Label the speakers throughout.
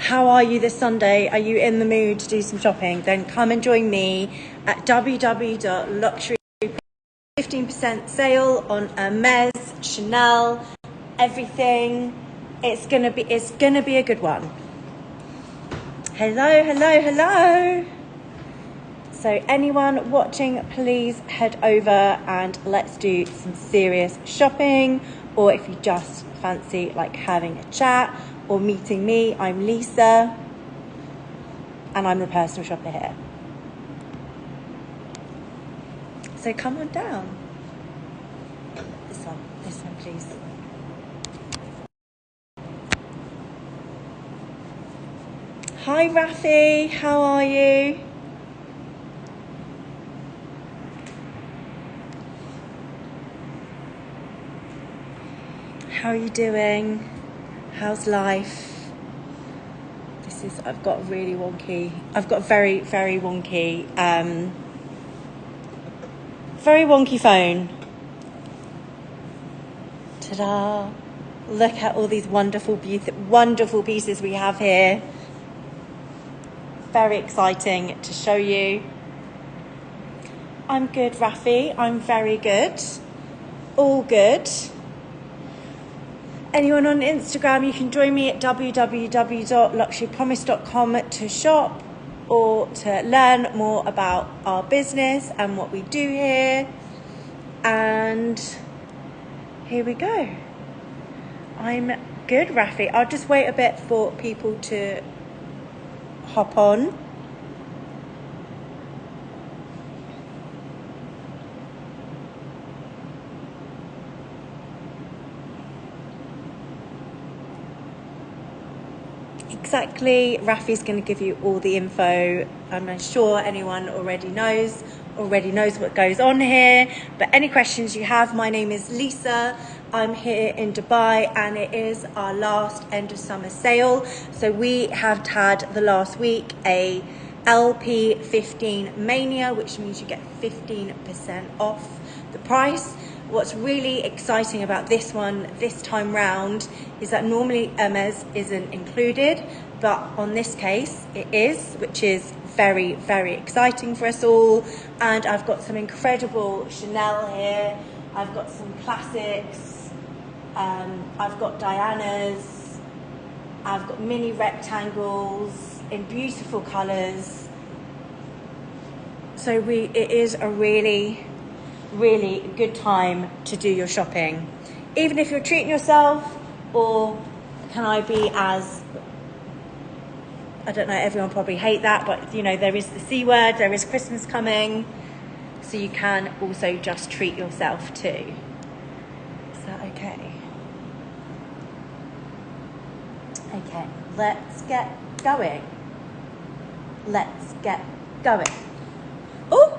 Speaker 1: how are you this Sunday? Are you in the mood to do some shopping? Then come and join me at www.luxury. 15% sale on Hermes, Chanel, everything. It's gonna be a good one. Hello. So anyone watching, please head over and let's do some serious shopping. Or if you just fancy like having a chat or meeting me, I'm Lisa and I'm the personal shopper here. So come on down. This one please. Hi Rafi, how are you? How are you doing? How's life? I've got very wonky, very wonky phone. Ta-da! Look at all these wonderful pieces we have here. Very exciting to show you. I'm good, Rafi. I'm very good. All good. Anyone on Instagram, you can join me at www.luxurypromise.com to shop or to learn more about our business and what we do here. And here we go. I'm good, Rafi. I'll just wait a bit for people to hop on. Exactly, Rafi's going to give you all the info. I'm sure anyone already knows what goes on here, but any questions you have, my name is Lisa. I'm here in Dubai and it is our last end of summer sale. So we have had the last week a LP15 Mania, which means you get 15% off the price. What's really exciting about this one this time round is that normally Hermes isn't included, but on this case it is, which is very, very exciting for us all. And I've got some incredible Chanel here. I've got some classics. I've got Diana's. I've got mini rectangles in beautiful colours. So it is a really good time to do your shopping, even if you're treating yourself, or can I be as, I don't know, everyone probably hate that, but you know, there is the C word, there is Christmas coming, so you can also just treat yourself too. Is that okay? Okay, let's get going. Oh!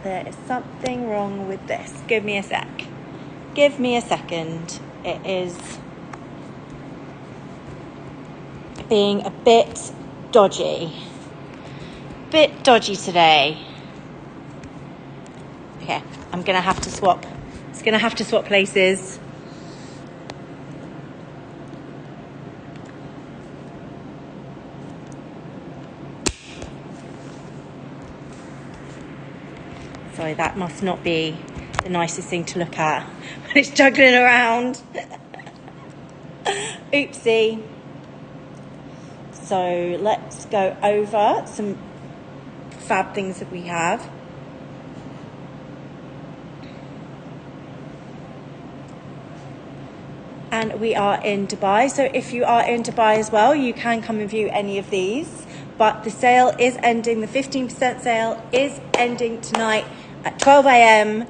Speaker 1: There is something wrong with this. Give me a second. It is being a bit dodgy today. Okay, I'm gonna have to swap. It's gonna have to swap places. Sorry, that must not be the nicest thing to look at when it's juggling around. Oopsie. So let's go over some fab things that we have. And we are in Dubai. So if you are in Dubai as well, you can come and view any of these. But the sale is ending, the 15% sale is ending tonight at 12 a.m.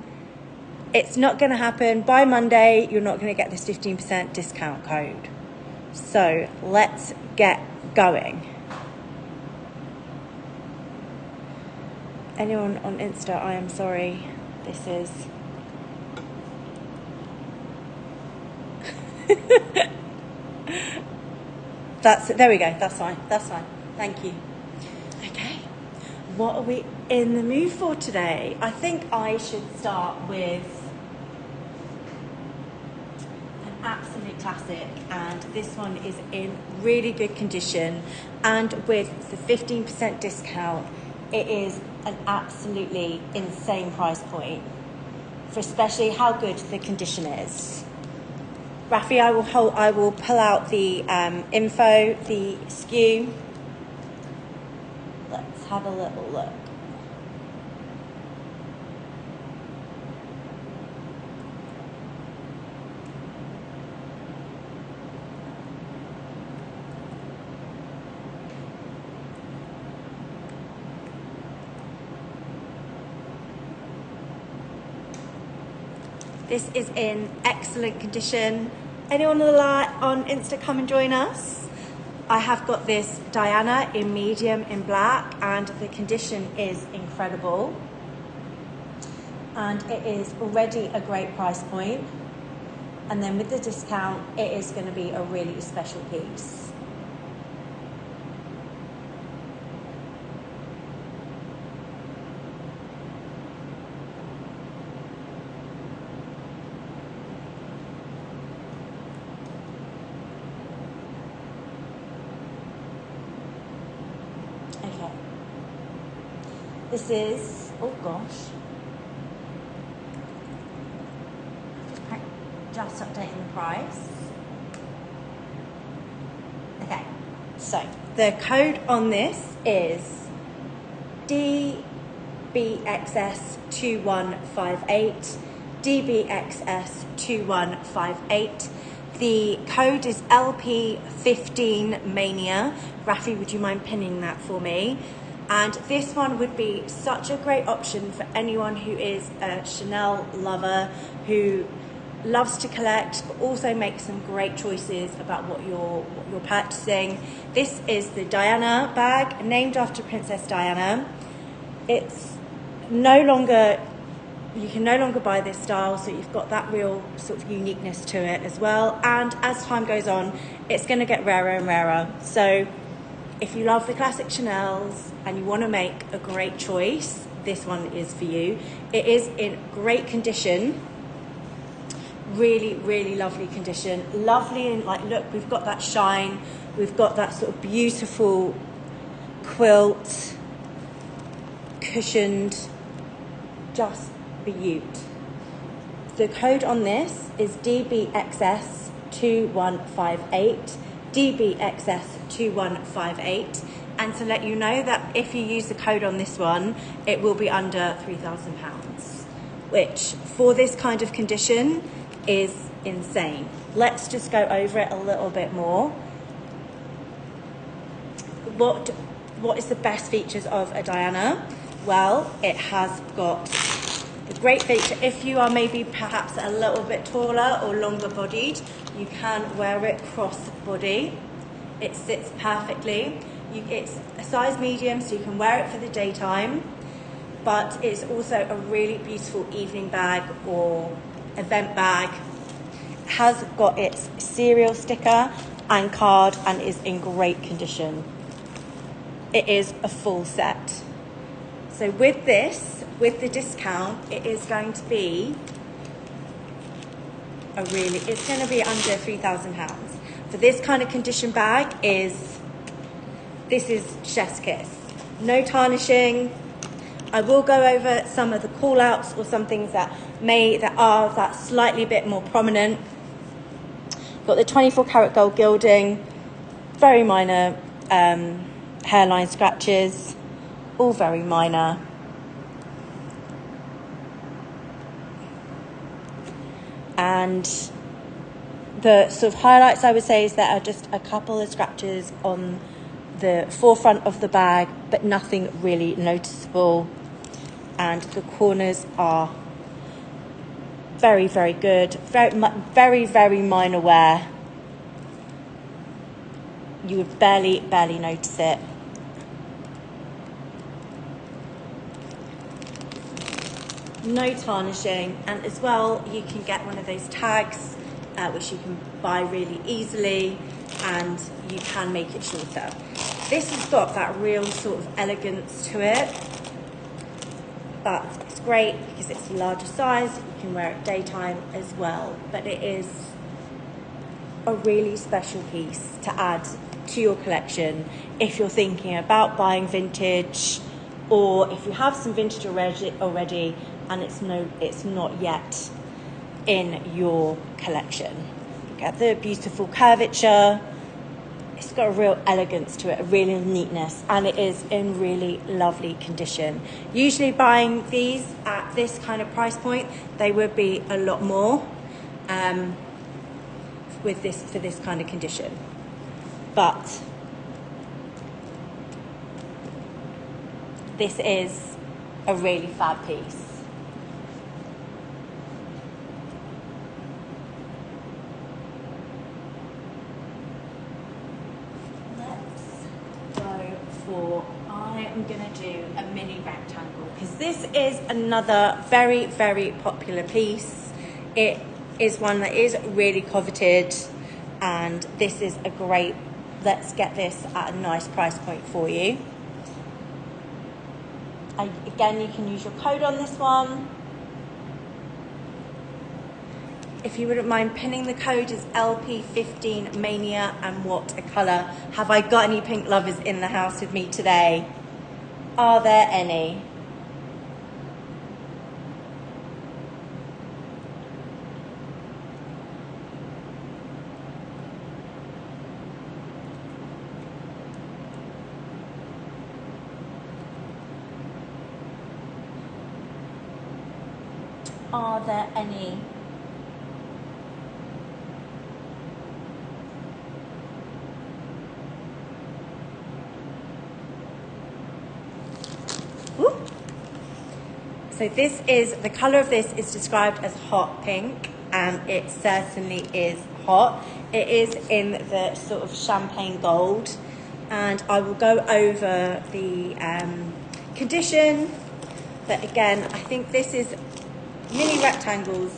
Speaker 1: It's not going to happen by Monday. You're not going to get this 15% discount code. So let's get going. Anyone on Insta, I am sorry. This is... there we go. That's fine. Thank you. Okay. What are we in the mood for today? I think I should start with classic, and this one is in really good condition, and with the 15% discount, it is an absolutely insane price point for especially how good the condition is. Rafi, I will pull out the info, the SKU. Let's have a little look. This is in excellent condition. Anyone on Insta, come and join us. I have got this Diana in medium in black, and the condition is incredible. And it is already a great price point. And then with the discount, it is going to be a really special piece. Okay. This is, oh gosh. Just updating the price. Okay, so the code on this is DBXS2158, DBXS2158. The code is LP15Mania. Rafi, would you mind pinning that for me? And this one would be such a great option for anyone who is a Chanel lover, who loves to collect, but also make some great choices about what you're purchasing. This is the Diana bag, named after Princess Diana. It's no longer, you can no longer buy this style, so you've got that real sort of uniqueness to it as well. And as time goes on, it's going to get rarer and rarer. So if you love the classic Chanels and you want to make a great choice, this one is for you. It is in great condition. Really, really lovely condition. Lovely, and like, look, we've got that shine. We've got that sort of beautiful quilt, cushioned, just beaut. The code on this is DBXS2158, DBXS2158. And to let you know that if you use the code on this one, it will be under £3,000, which for this kind of condition is insane. Let's just go over it a little bit more. What is the best features of a Diana? Well, it has got the great feature, if you are maybe perhaps a little bit taller or longer bodied, you can wear it cross body. It sits perfectly. It's a size medium, so you can wear it for the daytime, but it's also a really beautiful evening bag or event bag. Has got its serial sticker and card and is in great condition. It is a full set. So with this, with the discount, it is going to be it's going to be under £3,000. For this kind of condition bag, this is chef's kiss. No tarnishing. I will go over some of the call outs or some things that are slightly bit more prominent. Got the 24 karat gold gilding, very minor hairline scratches, all very minor. And the sort of highlights I would say is there are just a couple of scratches on the forefront of the bag, but nothing really noticeable. And the corners are very, very good. Very, very minor wear. You would barely notice it. No tarnishing, and as well you can get one of those tags which you can buy really easily, and you can make it shorter. This has got that real sort of elegance to it, but it's great because it's a larger size. You can wear it daytime as well, but it is a really special piece to add to your collection if you're thinking about buying vintage, or if you have some vintage already and it's not yet in your collection. Look at the beautiful curvature. It's got a real elegance to it, a real neatness, and it is in really lovely condition. Usually buying these at this kind of price point, they would be a lot more for this kind of condition. But this is a really fab piece. I'm going to do a mini rectangle because this is another very, very popular piece. It is one that is really coveted, and this is a great, let's get this at a nice price point for you. Again, you can use your code on this one. If you wouldn't mind pinning the code is LP15 Mania, and what a colour. Have I got any pink lovers in the house with me today? Are there any? Are there any? Ooh. So this is, the colour of this is described as hot pink, and it certainly is hot. It is in the sort of champagne gold, and I will go over the condition. But again, I think this is, mini rectangles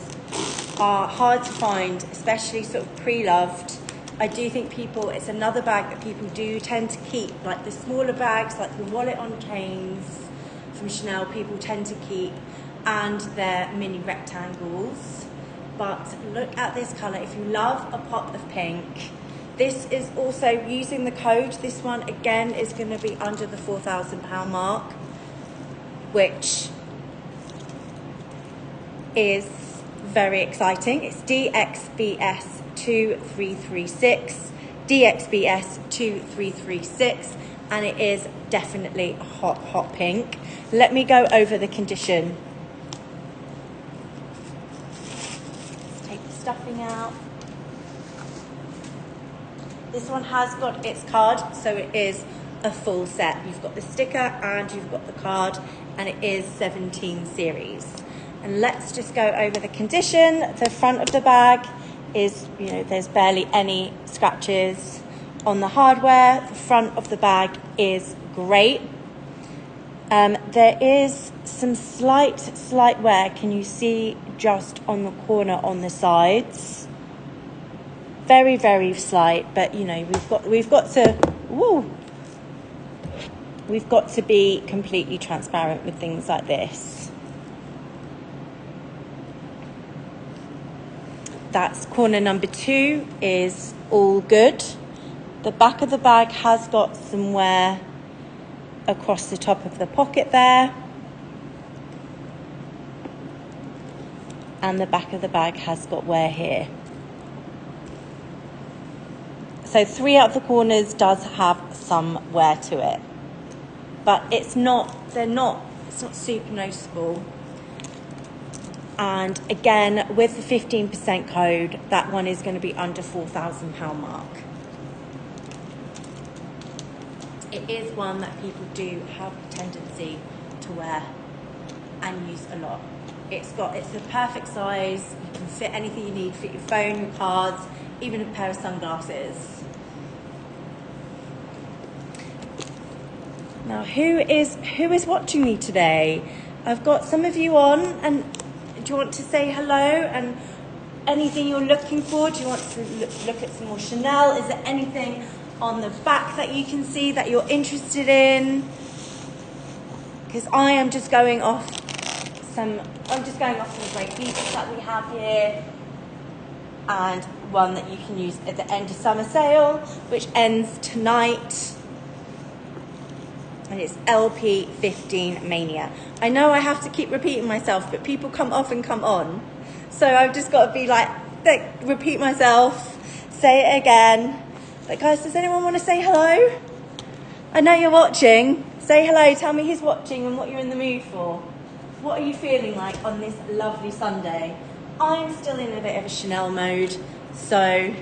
Speaker 1: are hard to find, especially sort of pre-loved. I do think people, it's another bag that people do tend to keep, like the smaller bags, like the wallet on chains from Chanel, people tend to keep, and they're mini rectangles. But look at this colour. If you love a pop of pink, this is also, using the code, this one again is going to be under the £4,000 mark, which is very exciting. It's DXBS 2336, DXBS 2336, and it is definitely a hot pink. Let me go over the condition. Let's take the stuffing out. This one has got its card, so it is a full set. You've got the sticker and you've got the card, and it is 17 series. And let's just go over the condition. The front of the bag is, you know, there's barely any scratches on the hardware. The front of the bag is great. There is some slight wear. Can you see just on the corner on the sides? Very, very slight, but you know, we've got to be completely transparent with things like this. That's corner number 2 is all good. The back of the bag has got some wear across the top of the pocket there. And the back of the bag has got wear here. So 3 out of the corners does have some wear to it. But it's not super noticeable. And again, with the 15% code, that one is going to be under £4,000 mark. It is one that people do have a tendency to wear and use a lot. It's the perfect size. You can fit anything you need, fit your phone, your cards, even a pair of sunglasses. Now, who is watching me today? I've got some of you on, and do you want to say hello and anything you're looking for? Do you want to look at some more Chanel? Is there anything on the back that you can see that you're interested in? Because I'm just going off some great pieces that we have here. and one that you can use at the end of summer sale, which ends tonight. And it's LP15 Mania. I know I have to keep repeating myself, but people come off and come on. So I've just got to be like repeat myself, say it again. But guys, does anyone want to say hello? I know you're watching. Say hello, tell me who's watching and what you're in the mood for. What are you feeling like on this lovely Sunday? I'm still in a bit of a Chanel mode. So,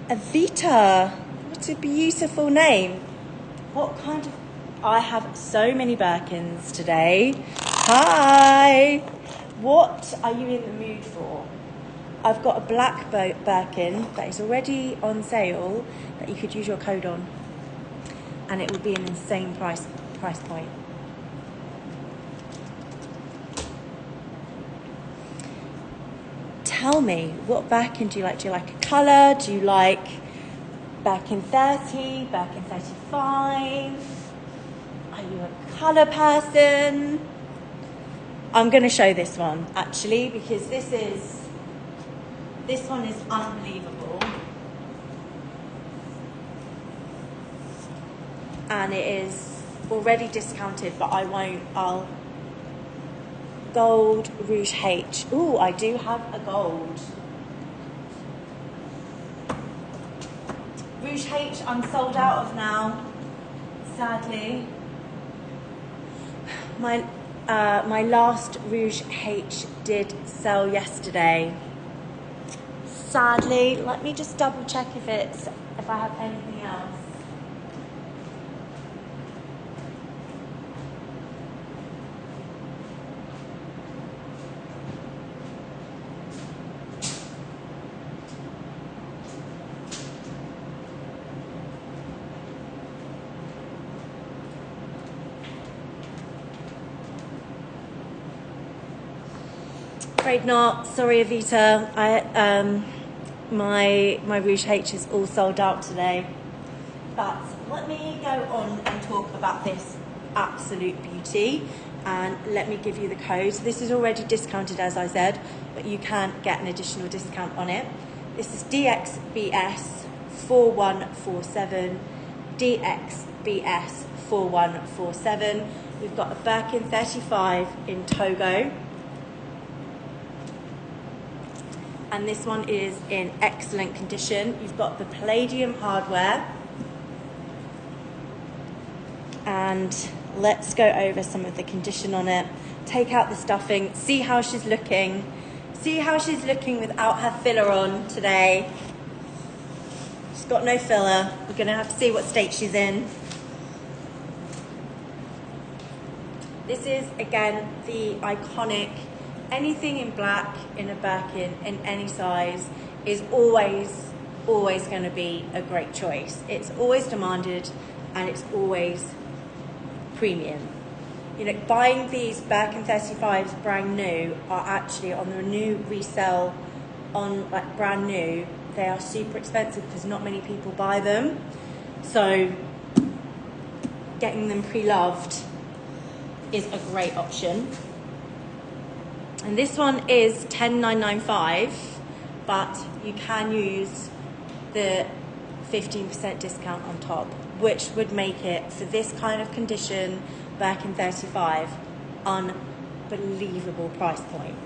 Speaker 1: Avita, what a beautiful name. What kind of... I have so many Birkins today. Hi! What are you in the mood for? I've got a black Birkin that is already on sale that you could use your code on. And it would be an insane price point. Tell me, what Birkin do you like? Do you like a colour? Do you like Birkin 30, Birkin 35? Are you a colour person? I'm going to show this one, actually, because this one is unbelievable. And it is already discounted, but I won't. I'll... Gold Rouge H. Ooh, I do have a gold. Rouge H, I'm sold out of now, sadly. My last Rouge H did sell yesterday. Sadly, let me just double check if I have anything else. Afraid not. Sorry, Avita. My Rouge H is all sold out today. But let me go on and talk about this absolute beauty, and let me give you the code. This is already discounted, as I said, but you can get an additional discount on it. This is DXBS 4147. DXBS 4147. We've got a Birkin 35 in Togo. And this one is in excellent condition. You've got the palladium hardware. And let's go over some of the condition on it. Take out the stuffing, see how she's looking. See how she's looking without her filler on today. She's got no filler. We're gonna have to see what state she's in. This is, again, the iconic. Anything in black in a Birkin in any size is always going to be a great choice. It's always demanded and it's always premium. You know, buying these Birkin 35s brand new are actually on the new resale on like brand new. They are super expensive because not many people buy them. So getting them pre-loved is a great option. And this one is 10,995, but you can use the 15% discount on top, which would make it, for this kind of condition, Birkin 35, unbelievable price point.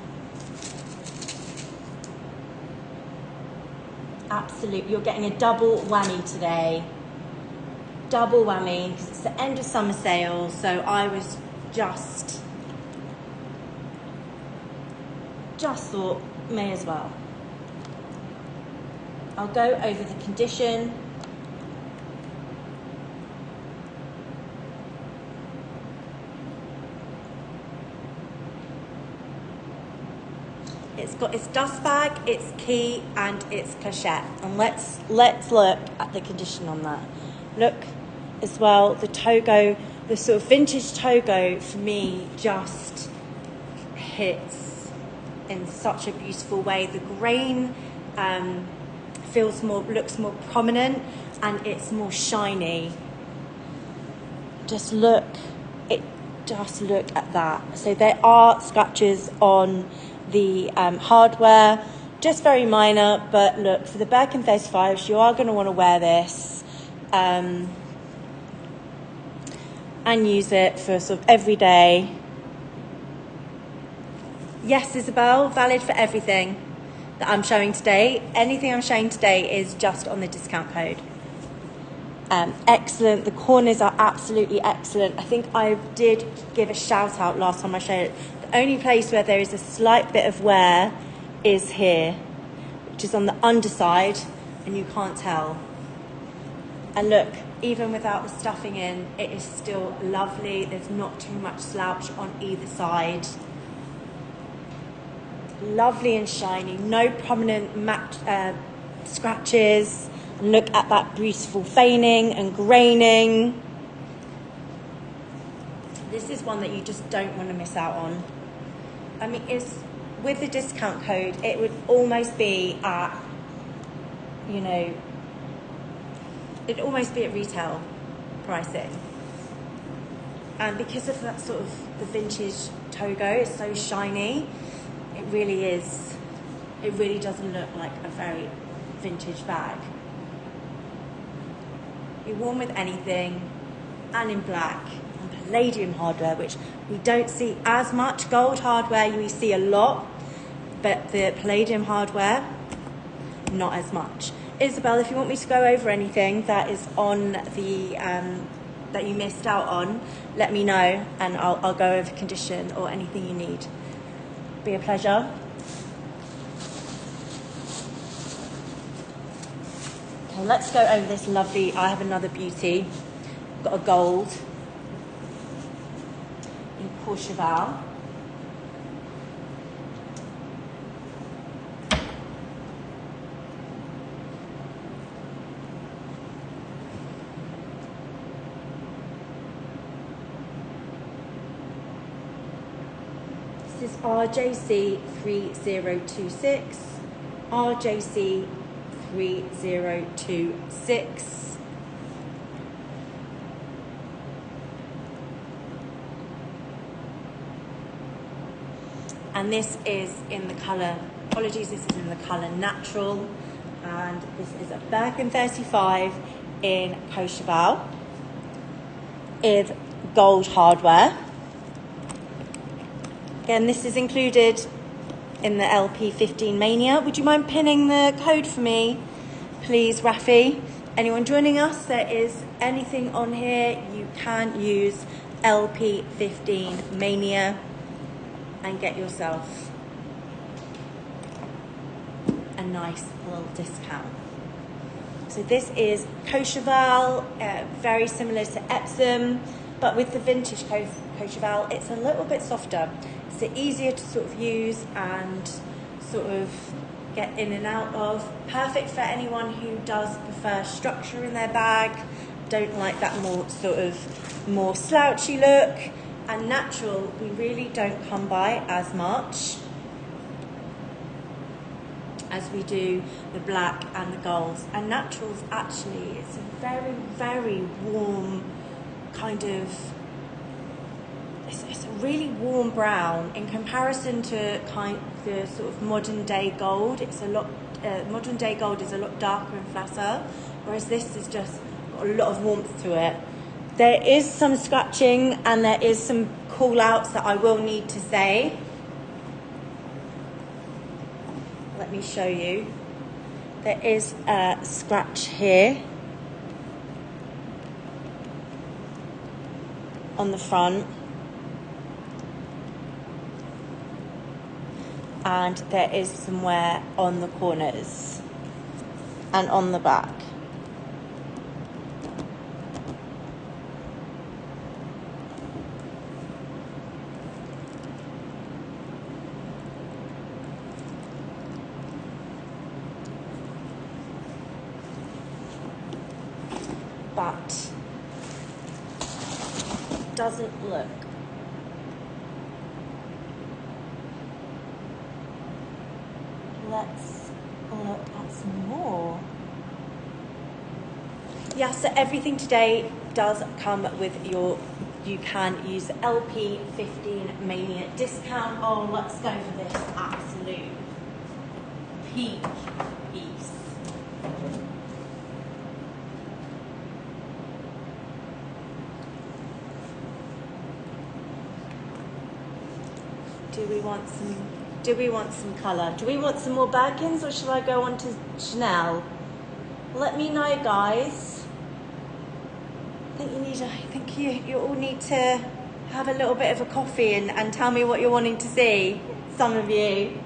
Speaker 1: Absolute, you're getting a double whammy today. Double whammy, because it's the end of summer sale, so I was just thought, may as well. I'll go over the condition. It's got its dust bag, its key, and its clochette. And let's look at the condition on that. Look as well, the Togo, the sort of vintage Togo for me just hits in such a beautiful way. The grain looks more prominent and it's more shiny. Just look at that. So there are scratches on the hardware just very minor, but look, for the Birkin 35s, you are going to want to wear this and use it for sort of every day. Yes, Isabel, valid for everything that I'm showing today. Anything I'm showing today is just on the discount code. Excellent. The corners are absolutely excellent. I think I did give a shout out last time I showed it. The only place where there is a slight bit of wear is here, which is on the underside, and you can't tell. And look, even without the stuffing in, it is still lovely. There's not too much slouch on either side. Lovely and shiny, no prominent scratches. And look at that beautiful veining and graining. This is one that you just don't want to miss out on. I mean, it's with the discount code, it would almost be at, you know, it'd almost be at retail pricing. And because of that sort of the vintage Togo, it's so shiny, it really is, it really doesn't look like a very vintage bag. You're worn with anything, and in black, and palladium hardware, which we don't see as much. Gold hardware we see a lot, but the palladium hardware, not as much. Isabel, if you want me to go over anything that is on the, that you missed out on, let me know, and I'll go over condition or anything you need. Be a pleasure. Okay, let's go over this lovely, I have another beauty. Got a gold in Courchevel. This is RJC 3026, RJC 3026. And this is in the colour, apologies, this is in the colour natural. And this is a Birkin 35 in Courchevel with gold hardware. Again, this is included in the LP15 Mania. Would you mind pinning the code for me, please, Rafi? Anyone joining us, there is anything on here, you can use LP15 Mania and get yourself a nice little discount. So this is Courchevel, very similar to Epsom, but with the vintage Courchevel, it's a little bit softer. So easier to sort of use and sort of get in and out of. Perfect for anyone who does prefer structure in their bag, don't like that more sort of more slouchy look. And natural, we really don't come by as much as we do the black and the golds. And naturals actually, it's a very, very warm kind of, it's a really warm brown in comparison to the sort of modern day gold. It's a lot, modern day gold is a lot darker and flatter, whereas this is just got a lot of warmth to it. There is some scratching and there is some call outs that I will need to say. Let me show you. There is a scratch here on the front. And there is some wear on the corners and on the back. But doesn't look let's look at some more. Yeah, so everything today does come with your, you can use LP15 Mania discount. Oh, let's go for this absolute peak piece. Do we want some colour? Do we want some more Birkins, or should I go on to Chanel? Let me know, guys. I think you all need to have a little bit of a coffee and tell me what you're wanting to see. Some of you.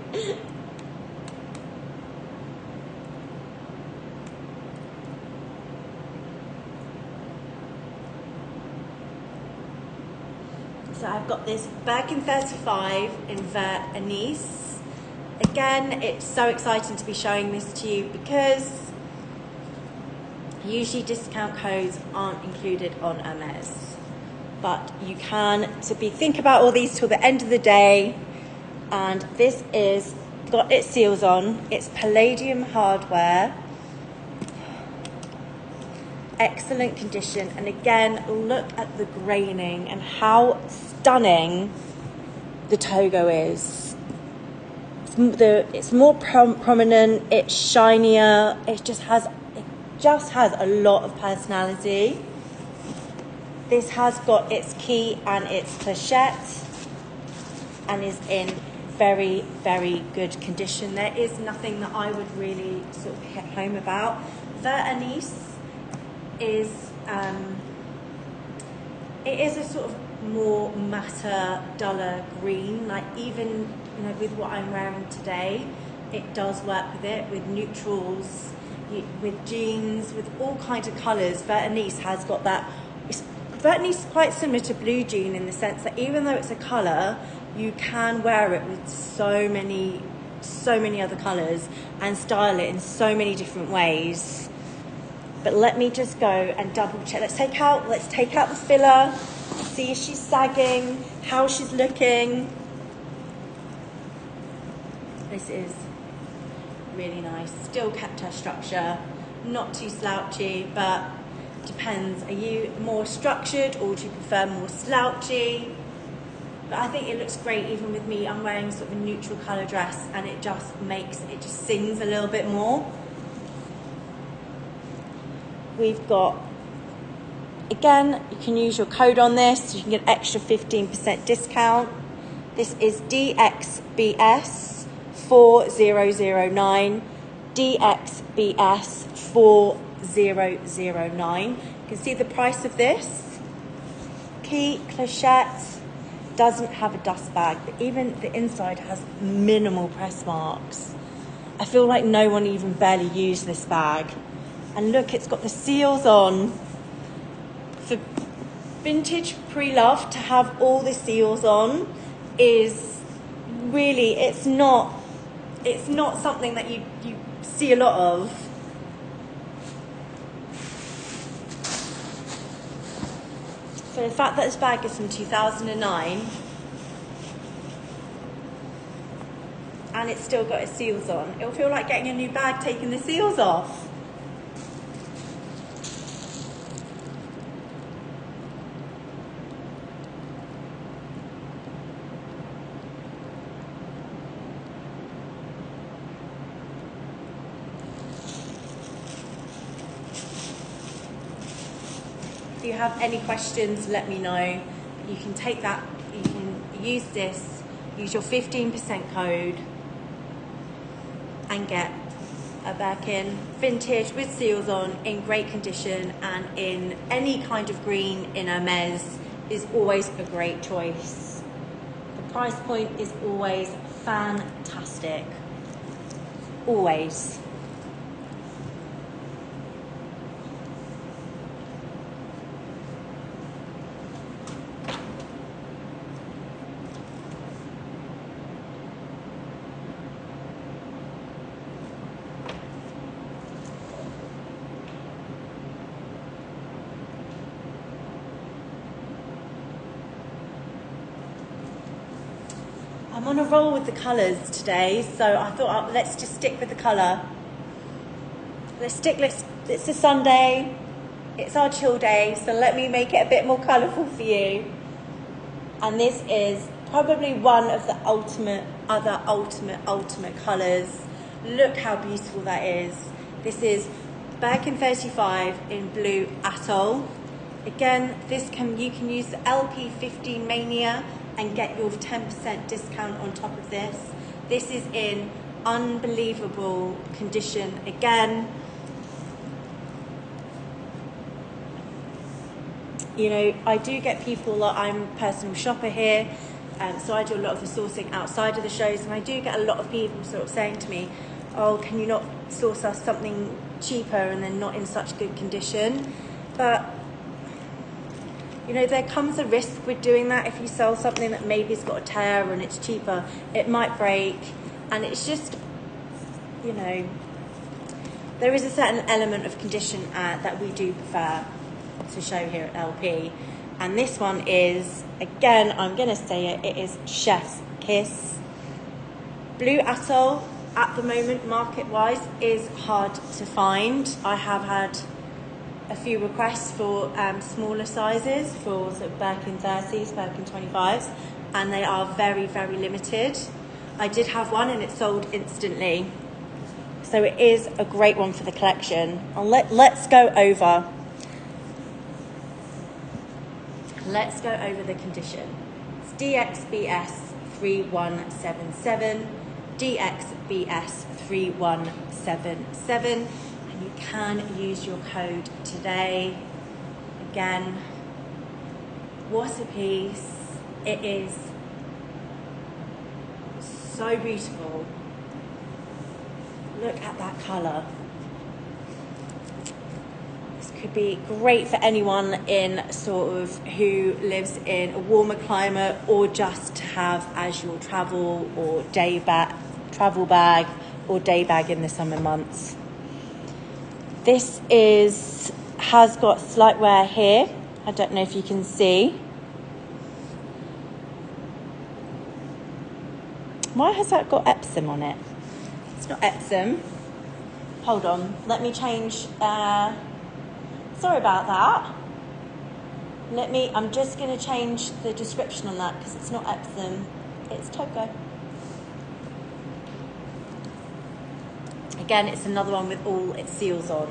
Speaker 1: So I've got this Birkin 35 in Vert Anise. Again, it's so exciting to be showing this to you because usually discount codes aren't included on Hermes. But you can think about all these till the end of the day. And this is got its seals on. It's palladium hardware. Excellent condition, and again, look at the graining and how stunning the Togo is. It's more prominent, it's shinier, it just has a lot of personality. This has got its key and its clochette and is in very, very good condition. There is nothing that I would really sort of hit home about. Vert Anise is it is a sort of more matter, duller green. Like even with what I'm wearing today, it does work with it, with neutrals, with jeans, with all kinds of colours. Vert Anise has got that. Vert Anise is quite similar to blue jean in the sense that even though it's a colour, you can wear it with so many other colours and style it in so many different ways. But let me just go and double check. Let's take out the filler, see if she's sagging, how she's looking. This is really nice. Still kept her structure, not too slouchy, but depends. Are you more structured or do you prefer more slouchy? But I think it looks great even with me. I'm wearing sort of a neutral colour dress and it just sings a little bit more. We've got, again, you can use your code on this, so you can get extra 15% discount. This is DXBS 4009, DXBS 4009. You can see the price of this. Key clochette, doesn't have a dust bag, but even the inside has minimal press marks. I feel like no one even barely used this bag. And look, it's got the seals on. For vintage pre-love to have all the seals on is really, it's not something that you see a lot of. So the fact that this bag is from 2009 and it's still got its seals on, it'll feel like getting a new bag taking the seals off. If you have any questions, let me know. You can take that, you can use this, use your 15% code and get a Birkin vintage with seals on in great condition and in any kind of green in Hermes is always a great choice. The price point is always fantastic. Always. I'm on a roll with the colours today, so I thought let's just stick with the colour. It's a Sunday, it's our chill day, so let me make it a bit more colourful for you. And this is probably one of the ultimate colours. Look how beautiful that is. This is Birkin 35 in blue Atoll. Again, you can use the LP15 Mania and get your 10% discount on top of this. This is in unbelievable condition again. You know, I do get people, I'm a personal shopper here, so I do a lot of the sourcing outside of the shows, and I do get a lot of people sort of saying to me, oh, can you not source us something cheaper and then not in such good condition? But you know, there comes a risk with doing that. If you sell something that maybe it's got a tear and it's cheaper, it might break. And it's just, you know, there is a certain element of condition that we do prefer to show here at LP. And this one is, again, I'm going to say it is Chef's Kiss. Blue Atoll, at the moment, market-wise, is hard to find. I have had a few requests for smaller sizes, for sort of Birkin 30s, Birkin 25s, and they are very, very limited. I did have one and it sold instantly. So it is a great one for the collection. Let's go over the condition. It's DXBS 3177, DXBS 3177. You can use your code today. Again, what a piece. It is so beautiful. Look at that colour. This could be great for anyone in sort of who lives in a warmer climate, or just to have as your travel or travel bag or day bag in the summer months. This has got slight wear here. I don't know if you can see. Why has that got Epsom on it? It's not Epsom. Hold on, let me change. Sorry about that. I'm just going to change the description on that because it's not Epsom, it's Togo. Again, it's another one with all its seals on.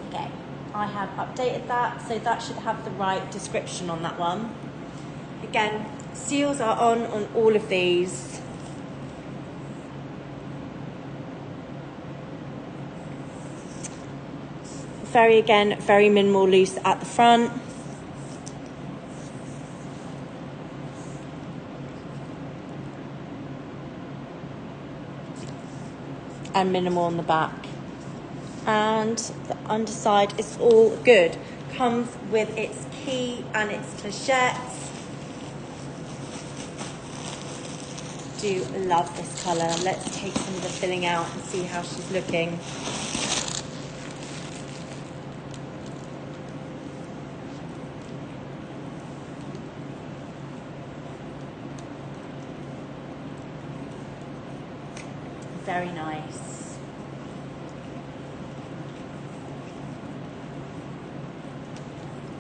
Speaker 1: Okay, I have updated that, so that should have the right description on that one. Again, seals are on all of these. Very minimal loose at the front. And minimal on the back. And the underside is all good. Comes with its key and its clochettes. Do love this colour. Let's take some of the filling out and see how she's looking. Very nice.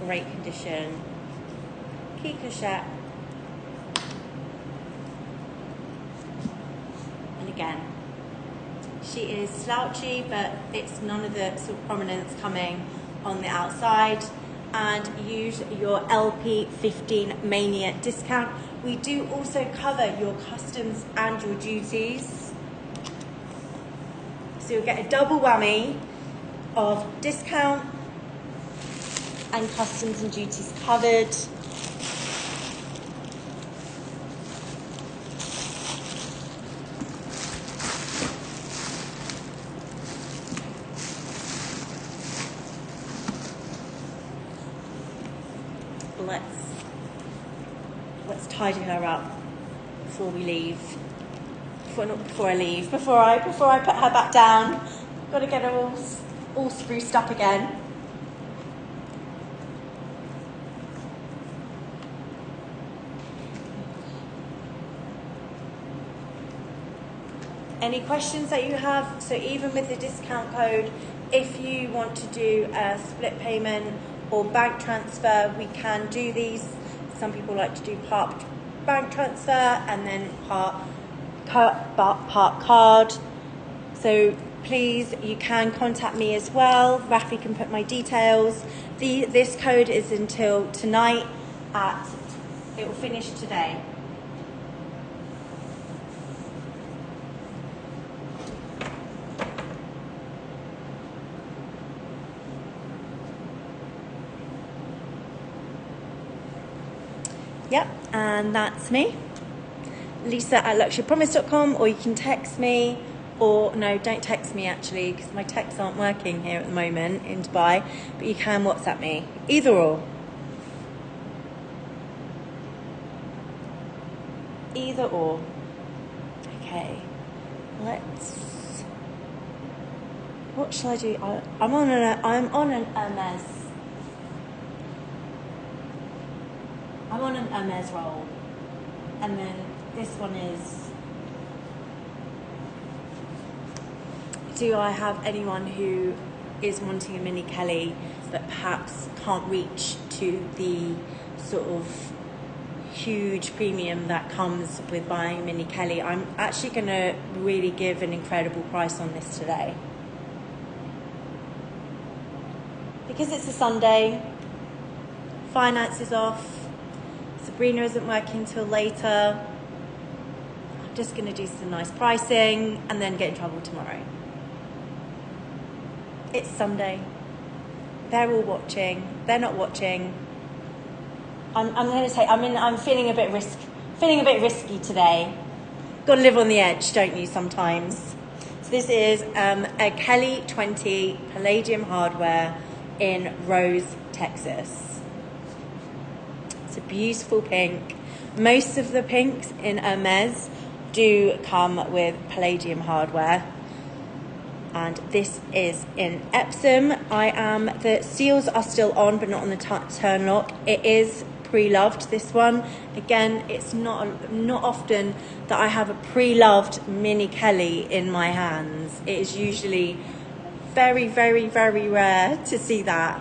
Speaker 1: Great condition. Key clochette. And again, she is slouchy, but it's none of the sort of prominence coming on the outside. And use your LP15 Mania discount. We do also cover your customs and your duties. So you'll get a double whammy of discount and customs and duties covered. Let's tidy her up before we leave. Before I put her back down. Got to get her all spruced up again. any questions that you have. So even with the discount code, if you want to do a split payment or bank transfer, we can do these. Some people like to do part bank transfer and then part card. So please, you can contact me as well. Rafi can put my details. This code is until tonight it will finish today. Yep, and that's me. Lisa@luxurypromise.com, or you can text me, or no, don't text me actually, because my texts aren't working here at the moment in Dubai, but you can WhatsApp me, either or. Either or. Okay, what shall I do? I'm on an Hermes. I'm on an Hermes roll, and then this one is, do I have anyone who is wanting a mini Kelly but perhaps can't reach to the sort of huge premium that comes with buying a mini Kelly? I'm actually going to really give an incredible price on this today. Because it's a Sunday, finance is off, Sabrina isn't working till later, I'm just going to do some nice pricing and then get in trouble tomorrow. It's Sunday. They're all watching. They're not watching. I'm going to say I'm feeling a bit risky today. Got to live on the edge, don't you? Sometimes. So this is a Kelly 20 Palladium hardware in Rose, Texas. It's a beautiful pink. Most of the pinks in Hermes do come with Palladium hardware. And this is in Epsom. The seals are still on, but not on the turn lock. It is pre-loved, this one. Again, it's not often that I have a pre-loved mini Kelly in my hands. It is usually very, very, very rare to see that.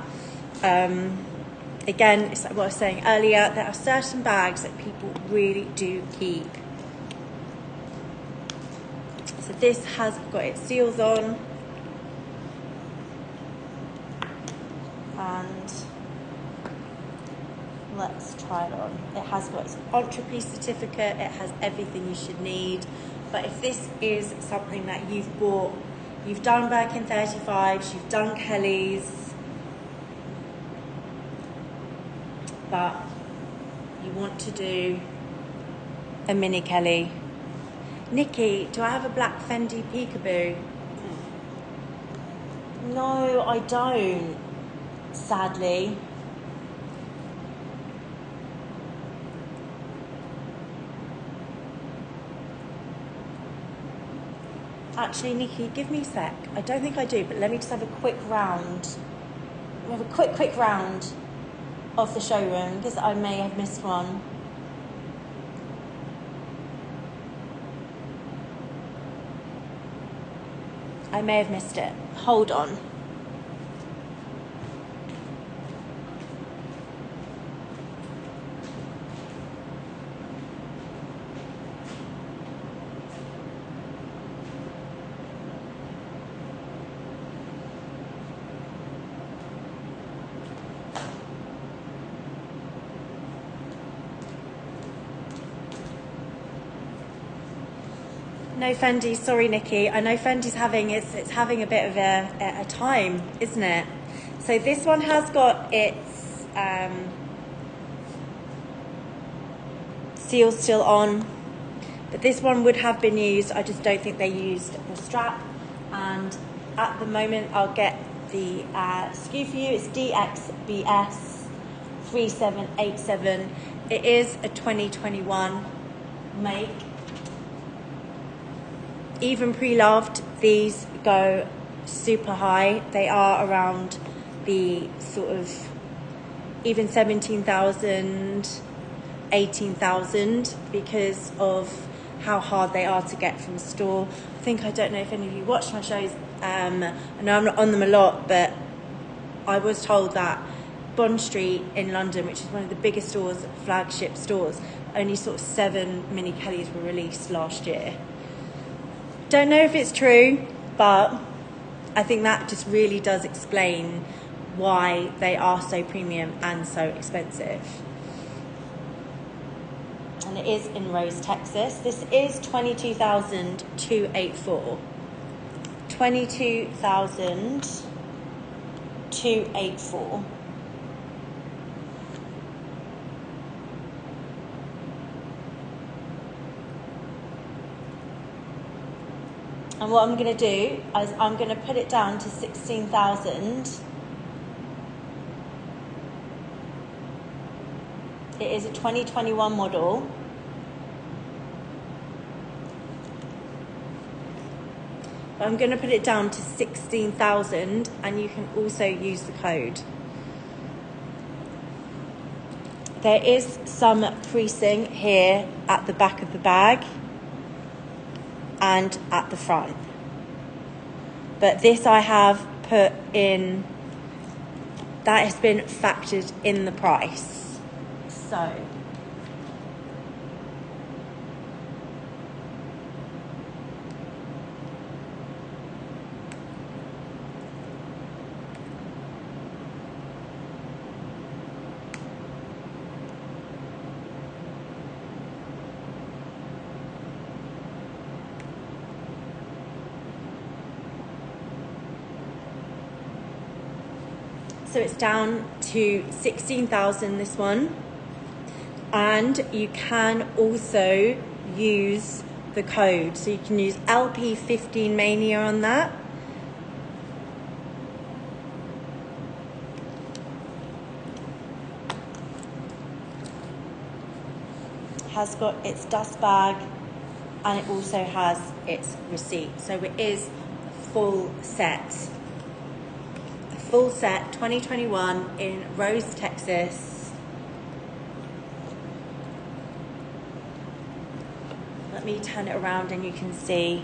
Speaker 1: Again, it's like what I was saying earlier, there are certain bags that people really do keep. So this has got its seals on, and let's try it on. It has got its Entreprise certificate, it has everything you should need. But if this is something that you've bought, you've done Birkin 35s, you've done Kellys, but you want to do a mini Kelly. Nikki, do I have a black Fendi Peekaboo? No, I don't, sadly. Actually, Nikki, give me a sec. I don't think I do, but let me just have a quick round. We have a quick round of the showroom, because I may have missed one. I may have missed it. Hold on. No Fendi, sorry Nikki. I know Fendi's having it's having a bit of a time, isn't it? So this one has got its seal still on, but this one would have been used. I just don't think they used the strap. And at the moment, I'll get the SKU for you. It's DXBS 3787. It is a 2021 make. Even pre-loved, these go super high. They are around the sort of even 17,000, 18,000 because of how hard they are to get from store. I don't know if any of you watch my shows. I know I'm not on them a lot, but I was told that Bond Street in London, which is one of the biggest stores, flagship stores, only sort of 7 Mini Kellys were released last year. Don't know if it's true, but I think that just really does explain why they are so premium and so expensive. And it is in Rose, Texas. This is $22,284. $22,284. And what I'm going to do is I'm going to put it down to 16,000. It is a 2021 model. I'm going to put it down to 16,000, and you can also use the code. There is some creasing here at the back of the bag and at the front. But this I have put in, that has been factored in the price. So, it's down to 16,000, this one. And you can also use the code. So you can use LP15 Mania on that. It has got its dust bag, and it also has its receipt. So it is a full set. A full set, 2021 in Rose, Texas. Let me turn it around and you can see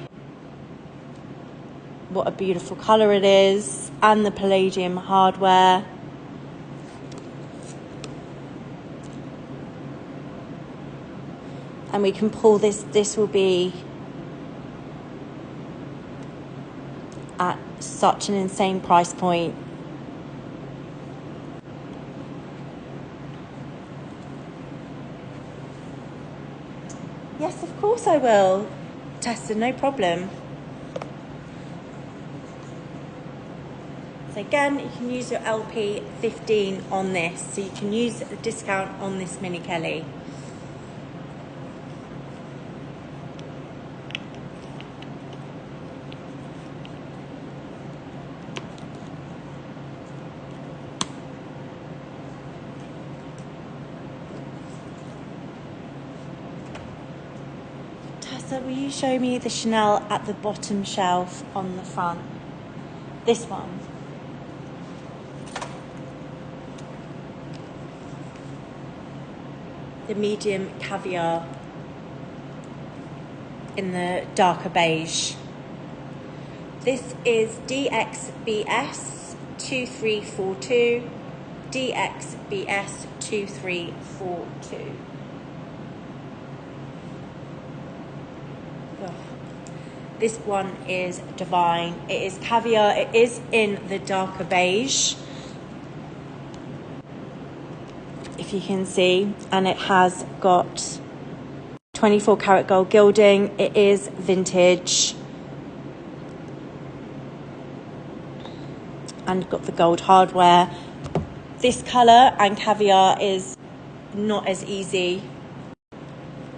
Speaker 1: what a beautiful colour it is, and the palladium hardware. And we can pull this will be at such an insane price point. Yes, of course I will, Tessa, no problem. So again, you can use your LP15 on this, so you can use the discount on this Mini Kelly. So will you show me the Chanel at the bottom shelf on the front? This one. The medium caviar in the darker beige. This is DXBS 2342. DXBS 2342. This one is divine. It is caviar. It is in the darker beige, if you can see, and it has got 24 karat gold gilding. It is vintage and got the gold hardware. This colour and caviar is not as easy.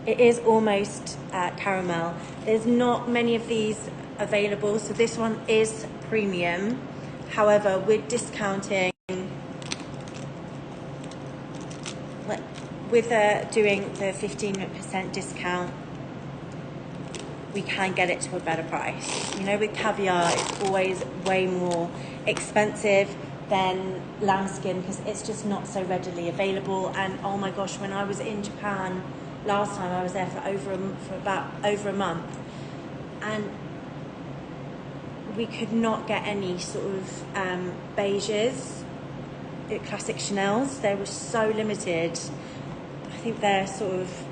Speaker 1: It is almost caramel. There's not many of these available, so this one is premium. However, we're discounting, with doing the 15% discount, we can get it to a better price. You know, with caviar, it's always way more expensive than lambskin because it's just not so readily available. And oh my gosh, when I was in Japan last time, I was there for about over a month, and we could not get any sort of beiges, classic Chanel's. They were so limited. I think they're sort of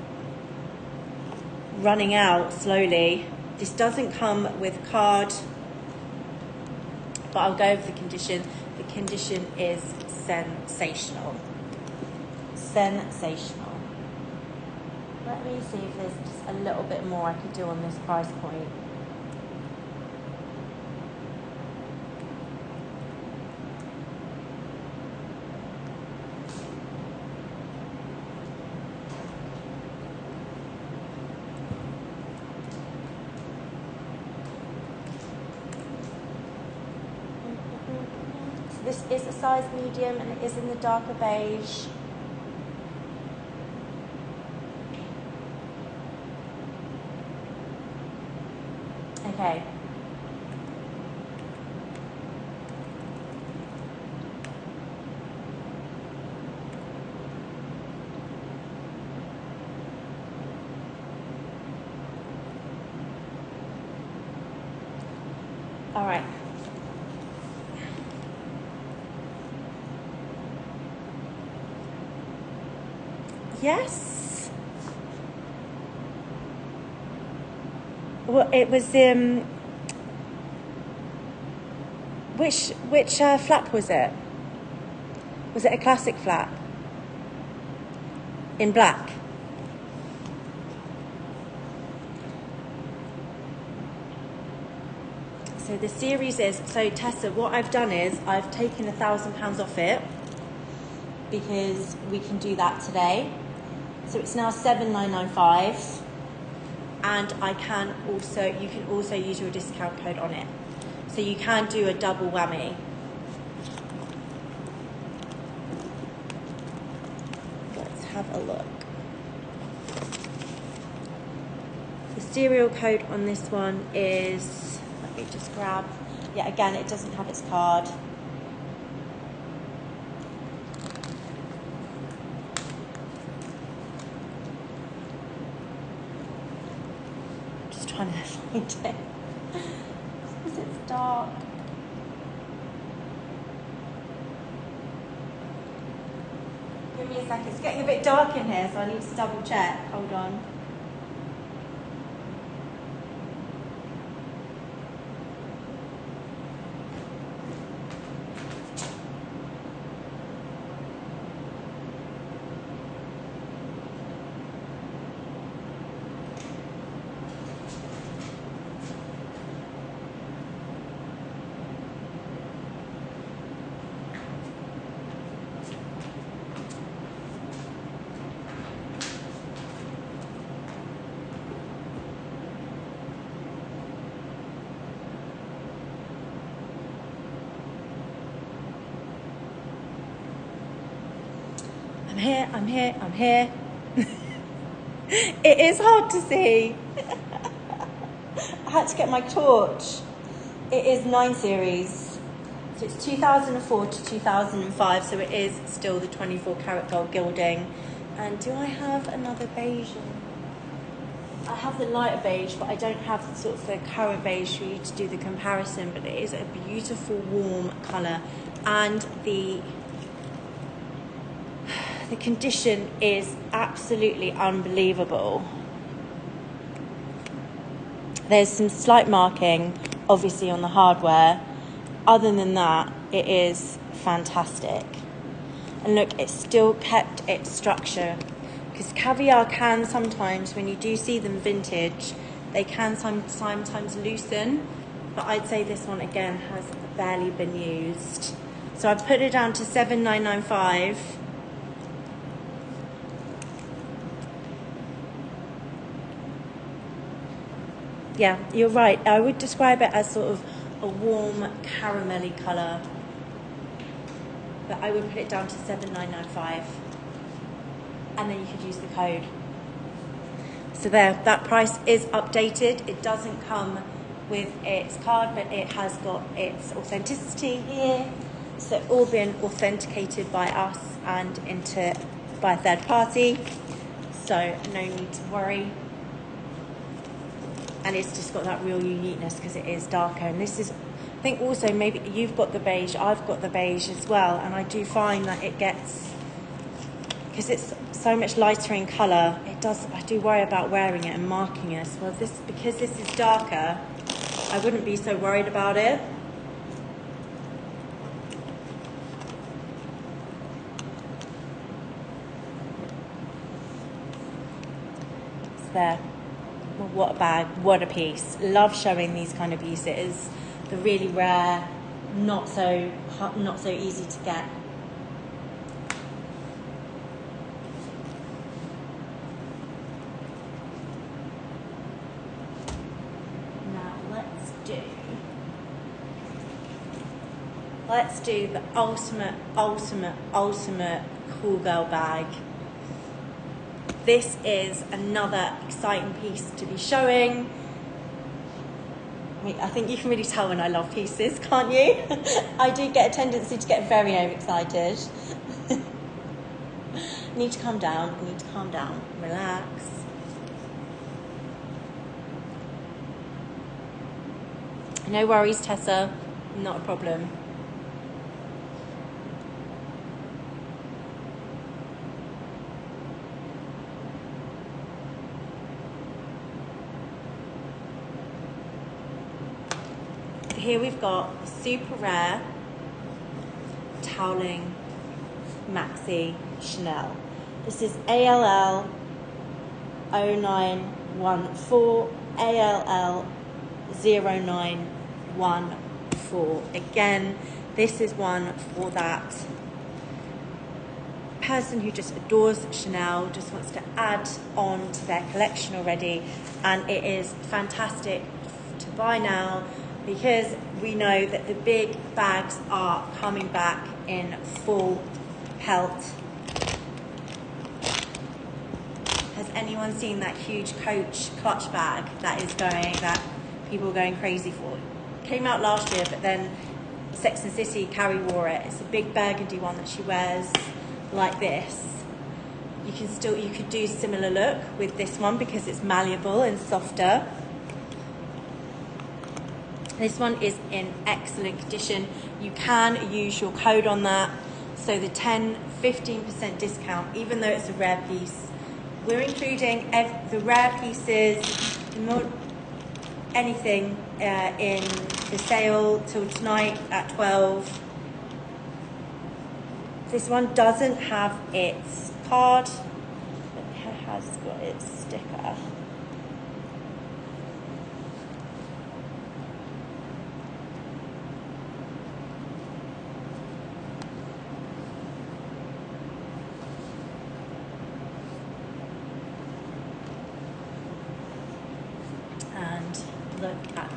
Speaker 1: running out slowly. This doesn't come with a card, but I'll go over the condition. The condition is sensational. Sensational. Let me see if there's just a little bit more I could do on this price point. This is a size medium and it is in the darker beige. Okay. All right. Yes. Well, it was which flap was it? Was it a classic flap in black? So the series is, so Tessa, what I've done is I've taken £1,000 off it because we can do that today. So it's now $7,995, and I can also, you can also use your discount code on it. So you can do a double whammy. Let's have a look. The serial code on this one is, let me just grab, yeah, again, it doesn't have its card. Trying to find it because it's dark. Give me a second. It's getting a bit dark in here, so I need to double check. Hold on. I'm here. It is hard to see. I had to get my torch. It is 9 series. So it's 2004 to 2005, so it is still the 24 karat gold gilding. And do I have another beige? I have the lighter beige, but I don't have sort of the current beige for you to do the comparison, but it is a beautiful warm colour, and the condition is absolutely unbelievable. There's some slight marking, obviously, on the hardware. Other than that, it is fantastic. And look, it's still kept its structure. Because caviar can sometimes, when you do see them vintage, they can sometimes loosen. But I'd say this one, again, has barely been used. So I've put it down to $7,995. Yeah, you're right. I would describe it as sort of a warm caramelly colour. But I would put it down to $7,995. And then you could use the code. So there, that price is updated. It doesn't come with its card, but it has got its authenticity here. So it's all been authenticated by us and by a third party. So no need to worry. And it's just got that real uniqueness because it is darker. And this is I think also maybe you've got the beige, I've got the beige as well, and I do find that it gets, because it's so much lighter in colour, I do worry about wearing it and marking it. Well, because this is darker, I wouldn't be so worried about it. It's there. Well, what a bag, what a piece. Love showing these kind of pieces. They're really rare, not so easy to get. Now let's do the ultimate cool girl bag. This is another exciting piece to be showing. I think you can really tell when I love pieces, can't you? I do get a tendency to get very overexcited. Need to calm down, relax. No worries, Tessa, not a problem. Here we've got super rare toweling maxi Chanel. This is ALL 0914, ALL 0914. Again, this is one for that person who just adores Chanel, just wants to add on to their collection already, and it is fantastic to buy now, because we know that the big bags are coming back in full pelt. Has anyone seen that huge Coach clutch bag that people are going crazy for? It came out last year, but then Sex and City, Carrie wore it. It's a big burgundy one that she wears like this. You could do similar look with this one because it's malleable and softer. This one is in excellent condition. You can use your code on that. So the 15% discount, even though it's a rare piece, we're including the rare pieces, anything in the sale till tonight at 12. This one doesn't have its card, but it has got its sticker. And look at it.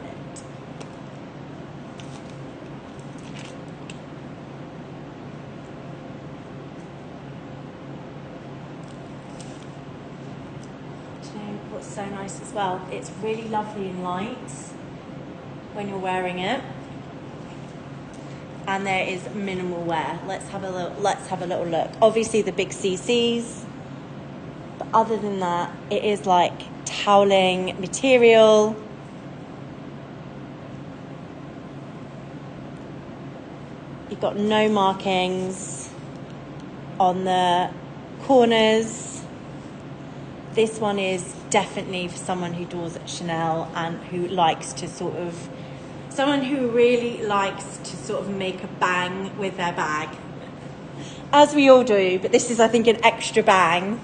Speaker 1: What's so nice as well, it's really lovely in light when you're wearing it, and there is minimal wear. Let's have a little look. Obviously the big CCs, but other than that, it is like toweling material. You've got no markings on the corners. This one is definitely for someone who adores Chanel and who likes to someone who really likes to sort of make a bang with their bag. As we all do, but this is, I think, an extra bang.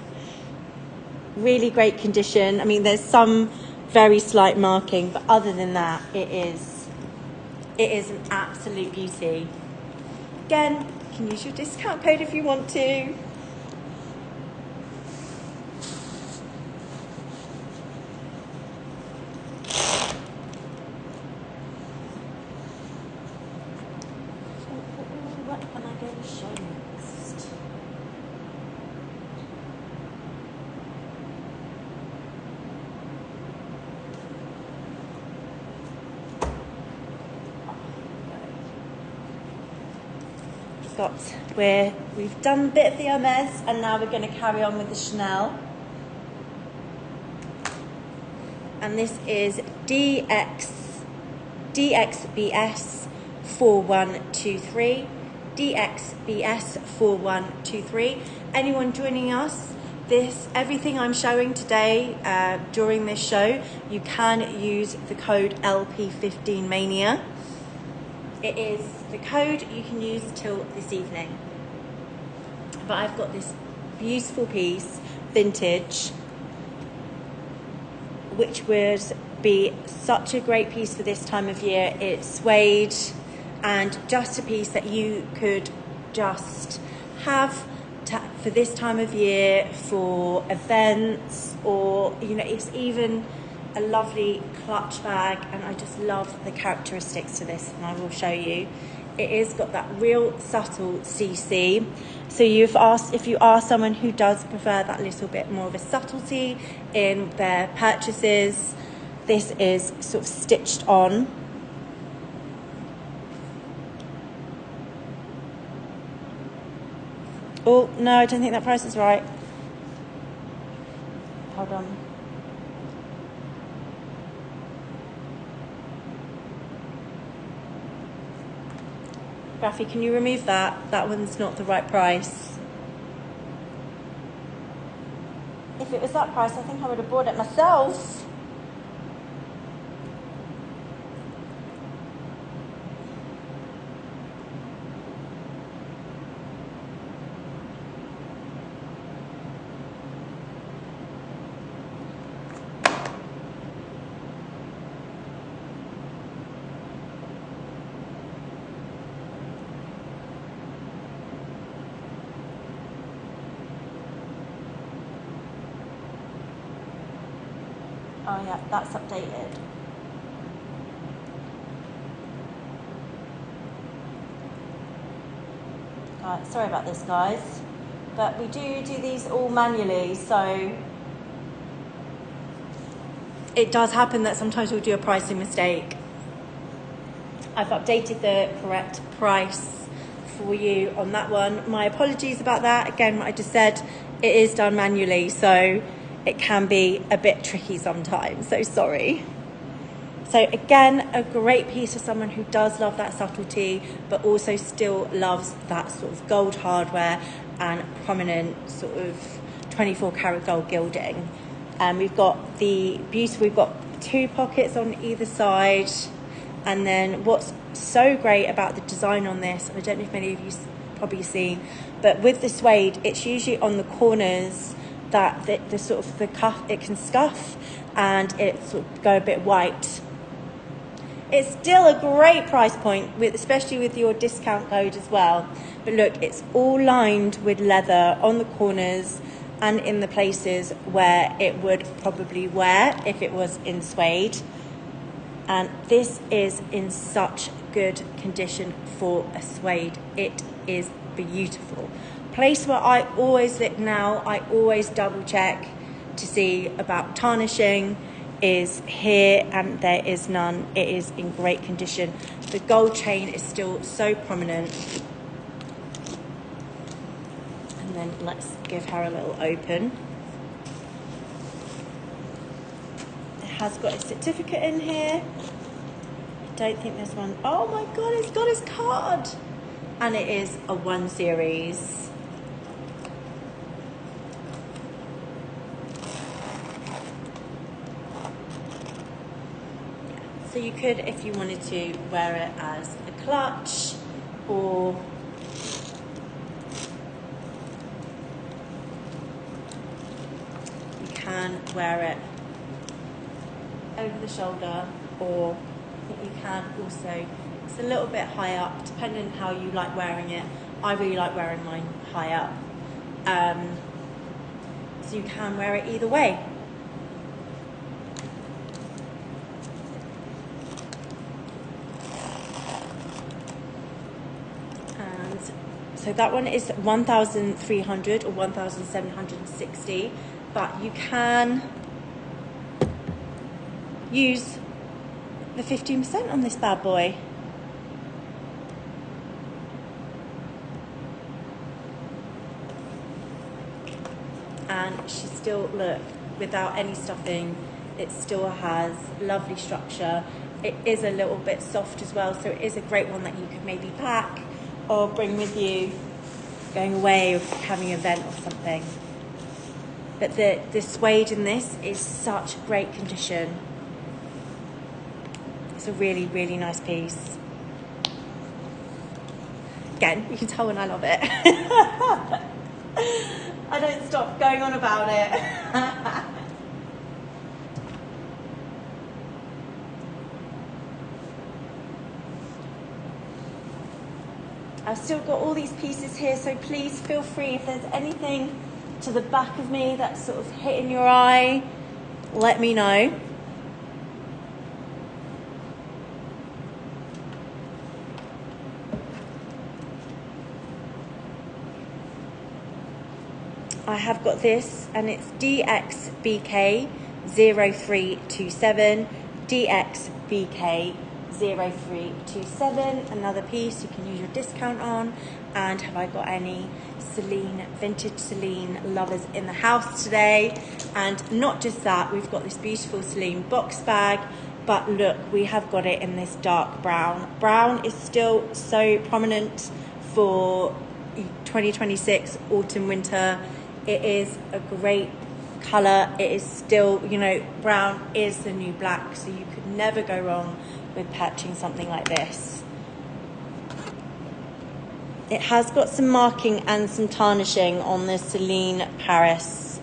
Speaker 1: Really great condition. I mean, there's some very slight marking, but other than that, it is an absolute beauty. Again, you can use your discount code if you want to. What am I going to show next? We've done a bit of the Hermes, and now we're going to carry on with the Chanel. And this is DX DXBS 4123. DXBS 4123. Anyone joining us, everything I'm showing today during this show, you can use the code LP15Mania. It is the code you can use till this evening. But I've got this beautiful piece, vintage, which would be such a great piece for this time of year. It's suede and just a piece that you could just have for this time of year, for events, or it's even a lovely clutch bag. And I just love the characteristics to this, and I will show you. It is got that real subtle CC. So if you are someone who does prefer that little bit more of a subtlety in their purchases, this is sort of stitched on. Oh, no, I don't think that price is right. Hold on. Rafi, can you remove that? That one's not the right price. If it was that price, I think I would have bought it myself. Oh yeah, that's updated. Right, sorry about this, guys. But we do these all manually, so it does happen that sometimes we'll do a pricing mistake. I've updated the correct price for you on that one. My apologies about that. Again, what I just said, it is done manually, so it can be a bit tricky sometimes, so sorry. So again, a great piece for someone who does love that subtlety, but also still loves that sort of gold hardware and prominent sort of 24 karat gold gilding. We've got we've got two pockets on either side. And then what's so great about the design on this, I don't know if many of you probably seen, but with the suede, it's usually on the corners that the sort of the cuff, it can scuff and it sort of go a bit white. It's still a great price point, especially with your discount code as well. But look, it's all lined with leather on the corners and in the places where it would probably wear if it was in suede. And this is in such good condition for a suede. It is beautiful. Place where I always look now, I always double check to see about tarnishing is here, and there is none. It is in great condition. The gold chain is still so prominent. And then let's give her a little open. It has got a certificate in here. I don't think there's one. Oh my God, it's got his card. And it is a 1 series. So you could, if you wanted to, wear it as a clutch, or you can wear it over the shoulder, or I think you can also, it's a little bit high up, depending on how you like wearing it. I really like wearing mine high up. So you can wear it either way. So that one is 1,300 or 1,760, but you can use the 15% on this bad boy. And she still, look, without any stuffing, it still has lovely structure. it is a little bit soft as well, so it is a great one that you could maybe pack or bring with you going away or having an event or something. But the suede in this is such great condition. It's a really, really nice piece. Again, you can tell when I love it. I don't stop going on about it. I've still got all these pieces here, so please feel free, if there's anything to the back of me that's sort of hitting your eye, let me know. I have got this, and it's DXBK0327, DXBK0327, another piece you can use your discount on. And have I got any Celine, vintage Celine lovers in the house today? And not just that, we've got this beautiful Celine box bag, but look, we have got it in this dark brown. Brown is still so prominent for 2026 autumn winter. It is a great colour. It is still, you know, brown is the new black, so you could never go wrong with patching something like this. It has got some marking and some tarnishing on the Celine Paris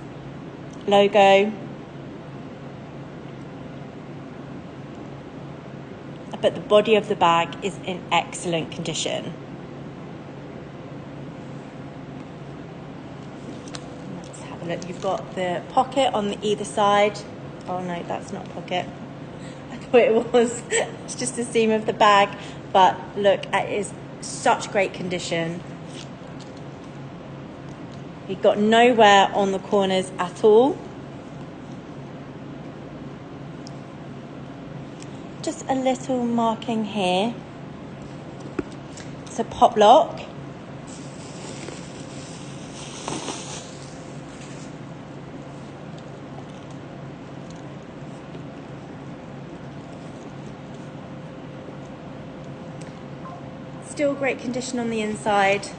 Speaker 1: logo. But the body of the bag is in excellent condition. Let's have a look. You've got the pocket on the either side. Oh no, that's not a pocket. I thought it was. It's just the seam of the bag. But look, it is such great condition. You've got no wear on the corners at all. Just a little marking here. It's a pop lock. Still great condition on the inside.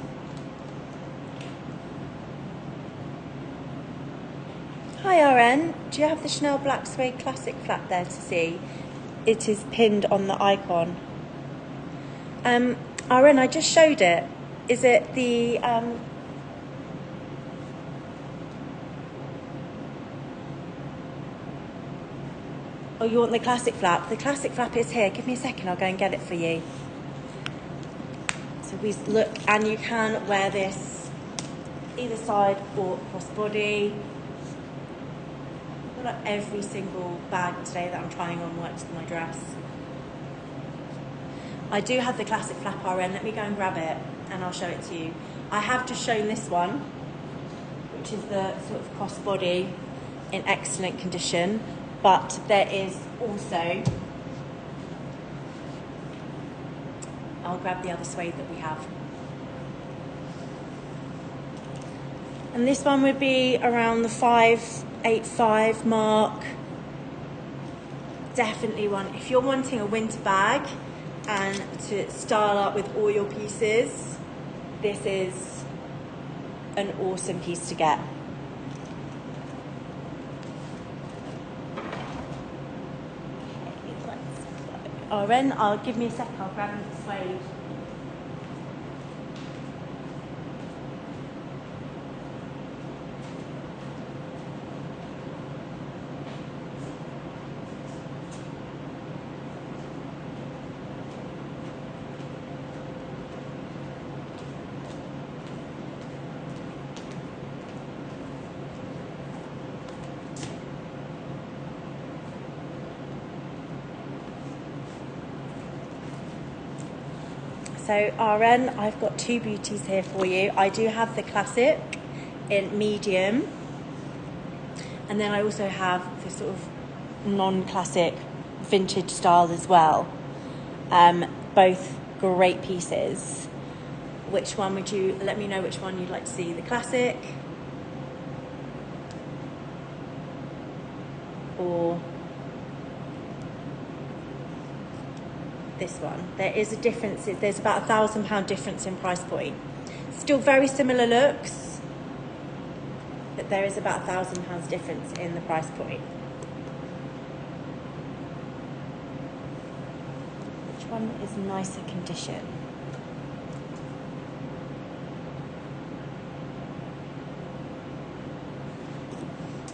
Speaker 1: Hi RN, do you have the Chanel Black Suede Classic flap there to see? It is pinned on the icon. RN, I just showed it. Is it the... Oh, you want the classic flap? The classic flap is here. Give me a second, I'll go and get it for you. So we look, and you can wear this either side or crossbody. I feel like every single bag today that I'm trying on works with my dress. I do have the classic flap RN. Let me go and grab it and I'll show it to you. I have just shown this one, which is the sort of crossbody in excellent condition, but there is also... I'll grab the other suede that we have. And this one would be around the 585 mark. Definitely one. If you're wanting a winter bag and to style up with all your pieces, this is an awesome piece to get. Ren, give me a sec, I'll grab the suede. So RN, I've got two beauties here for you. I do have the classic in medium, and then I also have the sort of non-classic vintage style as well. Both great pieces. Which one would you, let me know which one you'd like to see, the classic or this one. There is a difference. There's about £1,000 difference in price point. Still very similar looks, but there is about £1,000 difference in the price point. Which one is nicer condition?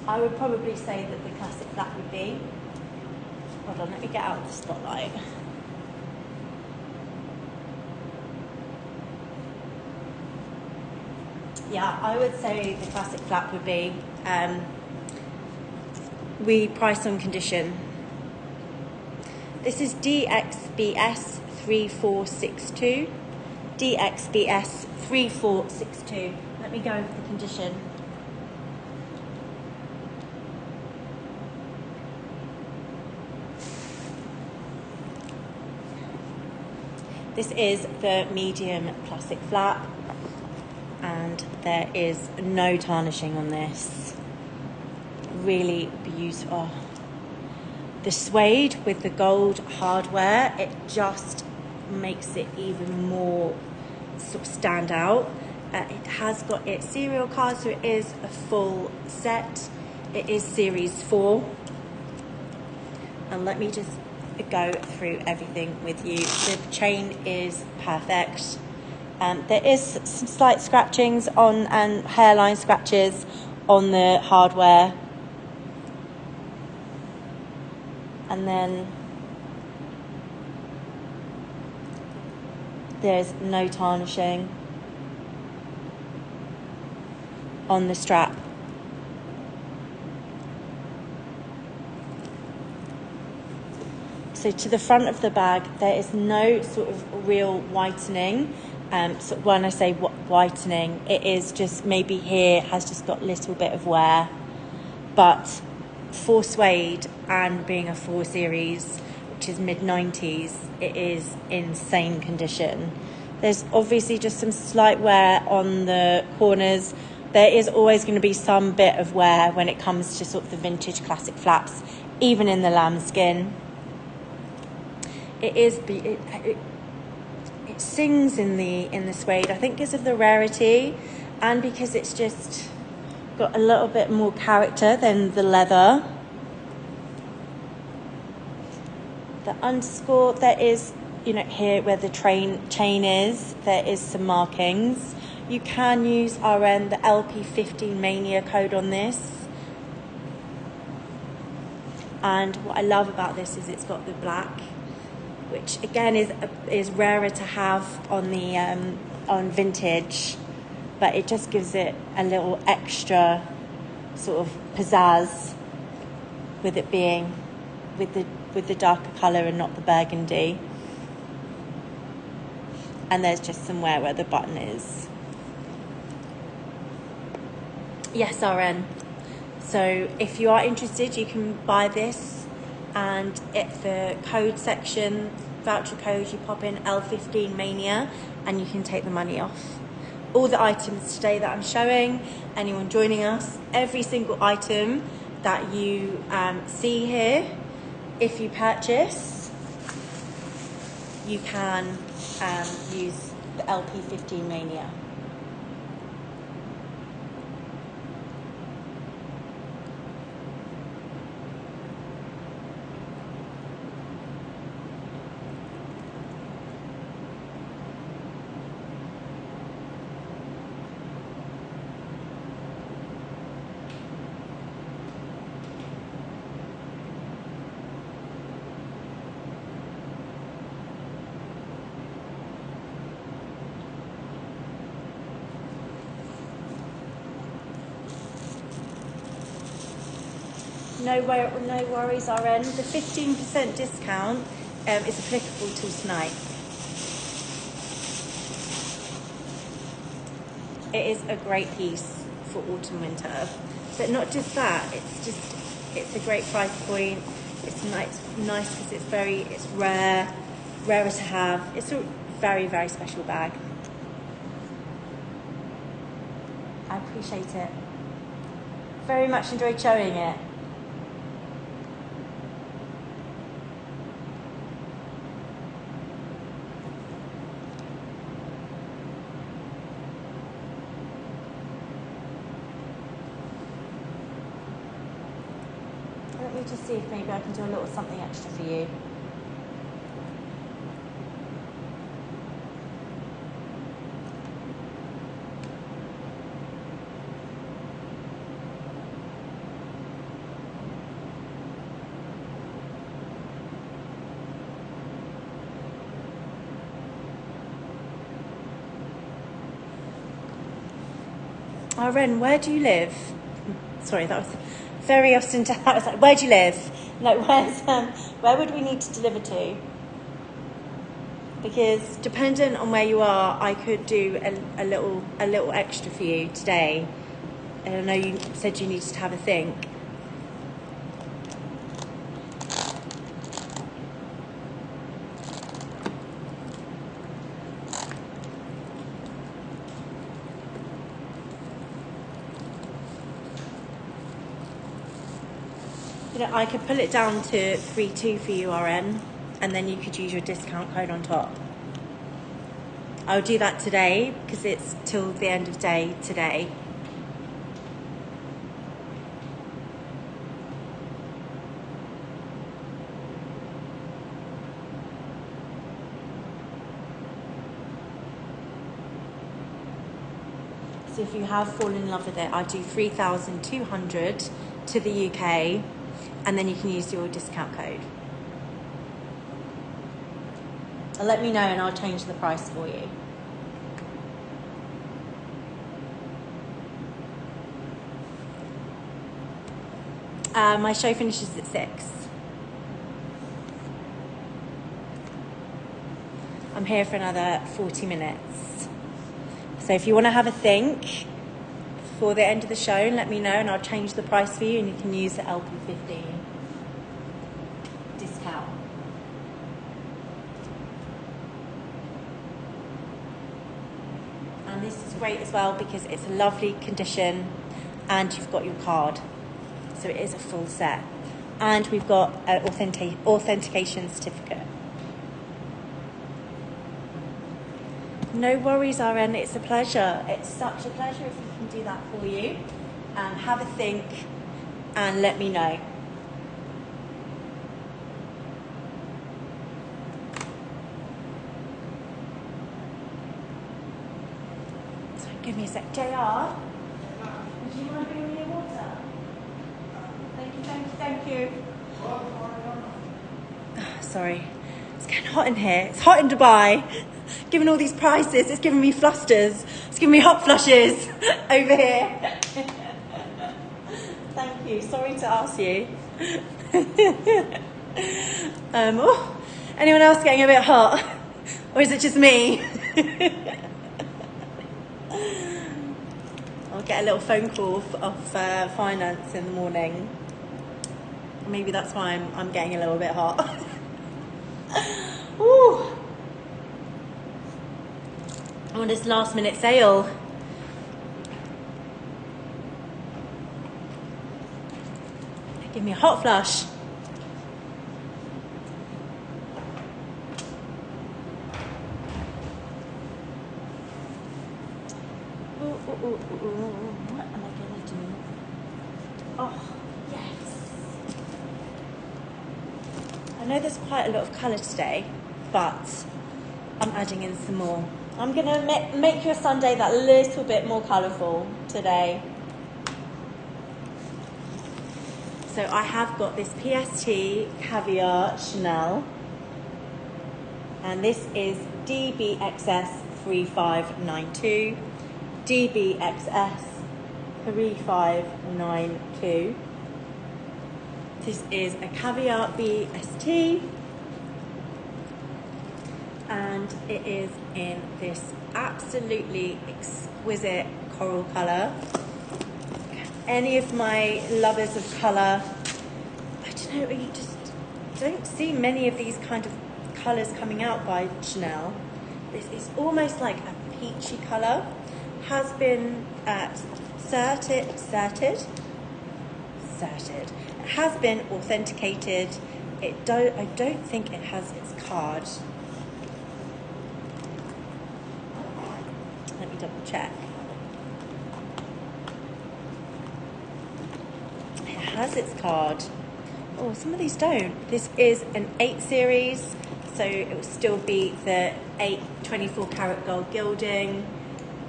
Speaker 1: I would probably say that the classic flat would be. Hold on, let me get out of the spotlight. Yeah, I would say the classic flat would be. We price on condition. This is DXBS 3462. DXBS 3462. Let me go over the condition. This is the medium classic flat, and there is no tarnishing on this. Really beautiful. The suede with the gold hardware, it just makes it even more sort of stand out. It has got its serial card, so it is a full set. It is Series 4. And let me just go through everything with you. The chain is perfect. There is some slight scratchings on and hairline scratches on the hardware. And then there's no tarnishing on the strap. So to the front of the bag, there is no sort of real whitening. So when I say whitening, it is just maybe here has just got a little bit of wear. But for suede and being a 4 series, which is mid-90s, it is insane condition. There's obviously just some slight wear on the corners. There is always going to be some bit of wear when it comes to sort of the vintage classic flaps, even in the lambskin. It sings in the suede, I think because of the rarity and because it's just got a little bit more character than the leather. The underscore, there is, here where the chain is, there is some markings. You can use RN, the LP15 Mania code on this. And what I love about this is it's got the black, which again is rarer to have on the on vintage, but it just gives it a little extra sort of pizzazz with it being with the darker colour and not the burgundy. And there's just some wear where the button is. Yes, RN. So if you are interested, you can buy this, and at the code section, voucher code, you pop in L15 Mania and you can take the money off. All the items today that I'm showing, anyone joining us, every single item that you see here, if you purchase, you can use the LP15 Mania. No worries, RN. The 15% discount is applicable till tonight. It is a great piece for autumn winter, but not just that. It's a great price point. It's nice because it's rarer to have. It's a very, very special bag. I appreciate it. Very much enjoyed showing it. Let me just see if maybe I can do a little something extra for you. Oh, Ren, where do you live? Sorry, that was very ostentatious. I was like, where do you live? Like, where would we need to deliver to? Because dependent on where you are, I could do a little extra for you today. And I know you said you needed to have a think. You know, I could pull it down to 3.2 for you, RN, and then you could use your discount code on top. I'll do that today because it's till the end of day today. So if you have fallen in love with it, I do 3,200 to the UK, and then you can use your discount code. Let me know and I'll change the price for you. My show finishes at 6. I'm here for another 40 minutes. So if you want to have a think before the end of the show, let me know and I'll change the price for you and you can use the LP15 discount. And this is great as well because it's a lovely condition and you've got your card. So it is a full set. And we've got an authentication certificate. No worries, RN, it's a pleasure. It's such a pleasure if we can do that for you. Have a think and let me know. So give me a sec. JR, would you mind bringing me your water? Thank you. Sorry, it's getting hot in here. It's hot in Dubai. Given all these prices, it's giving me flusters. It's giving me hot flushes over here. Thank you. Sorry to ask you. Anyone else getting a bit hot? Or is it just me? I'll get a little phone call off finance in the morning. Maybe that's why I'm getting a little bit hot. Ooh. On this last minute sale. Give me a hot flush. What am I gonna do? Oh, yes. I know there's quite a lot of colour today, but I'm adding in some more. I'm going to make your Sunday that little bit more colourful today. So I have got this PST Caviar Chanel. And this is DBXS 3592. DBXS 3592. This is a Caviar BST. And it is in this absolutely exquisite coral colour. Any of my lovers of colour, I don't know, you just don't see many of these kind of colours coming out by Chanel. This is almost like a peachy colour. Has been certed. It has been authenticated. I don't think it has its card. Let me double check. It has its card. Oh, some of these don't. This is an 8 series, so it will still be the 8 24 karat gold gilding,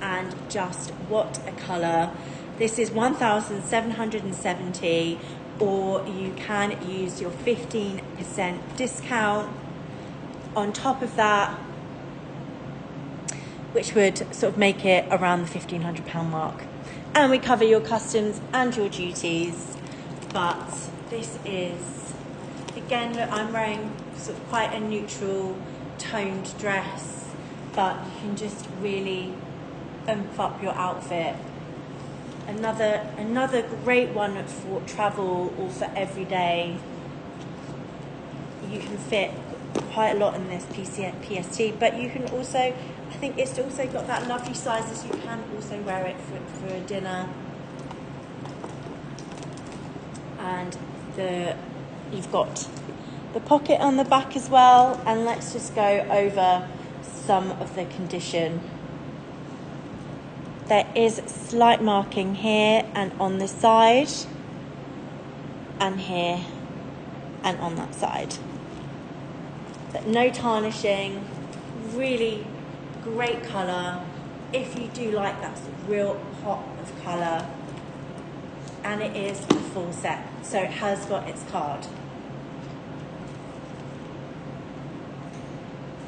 Speaker 1: and just what a colour. This is 1,770, or you can use your 15% discount on top of that, which would sort of make it around the £1,500 mark. And we cover your customs and your duties. But this is, again, look, I'm wearing sort of quite a neutral toned dress, but you can just really oomph up your outfit. Another great one for travel or for every day. You can fit quite a lot in this PST, but you can also, I think it's also got that lovely sizes. You can also wear it for a dinner. And you've got the pocket on the back as well. And let's just go over some of the condition. There is slight marking here and on this side, and here and on that side. But no tarnishing, really great colour. If you do like that sort of real pop of colour, and it is a full set, so it has got its card.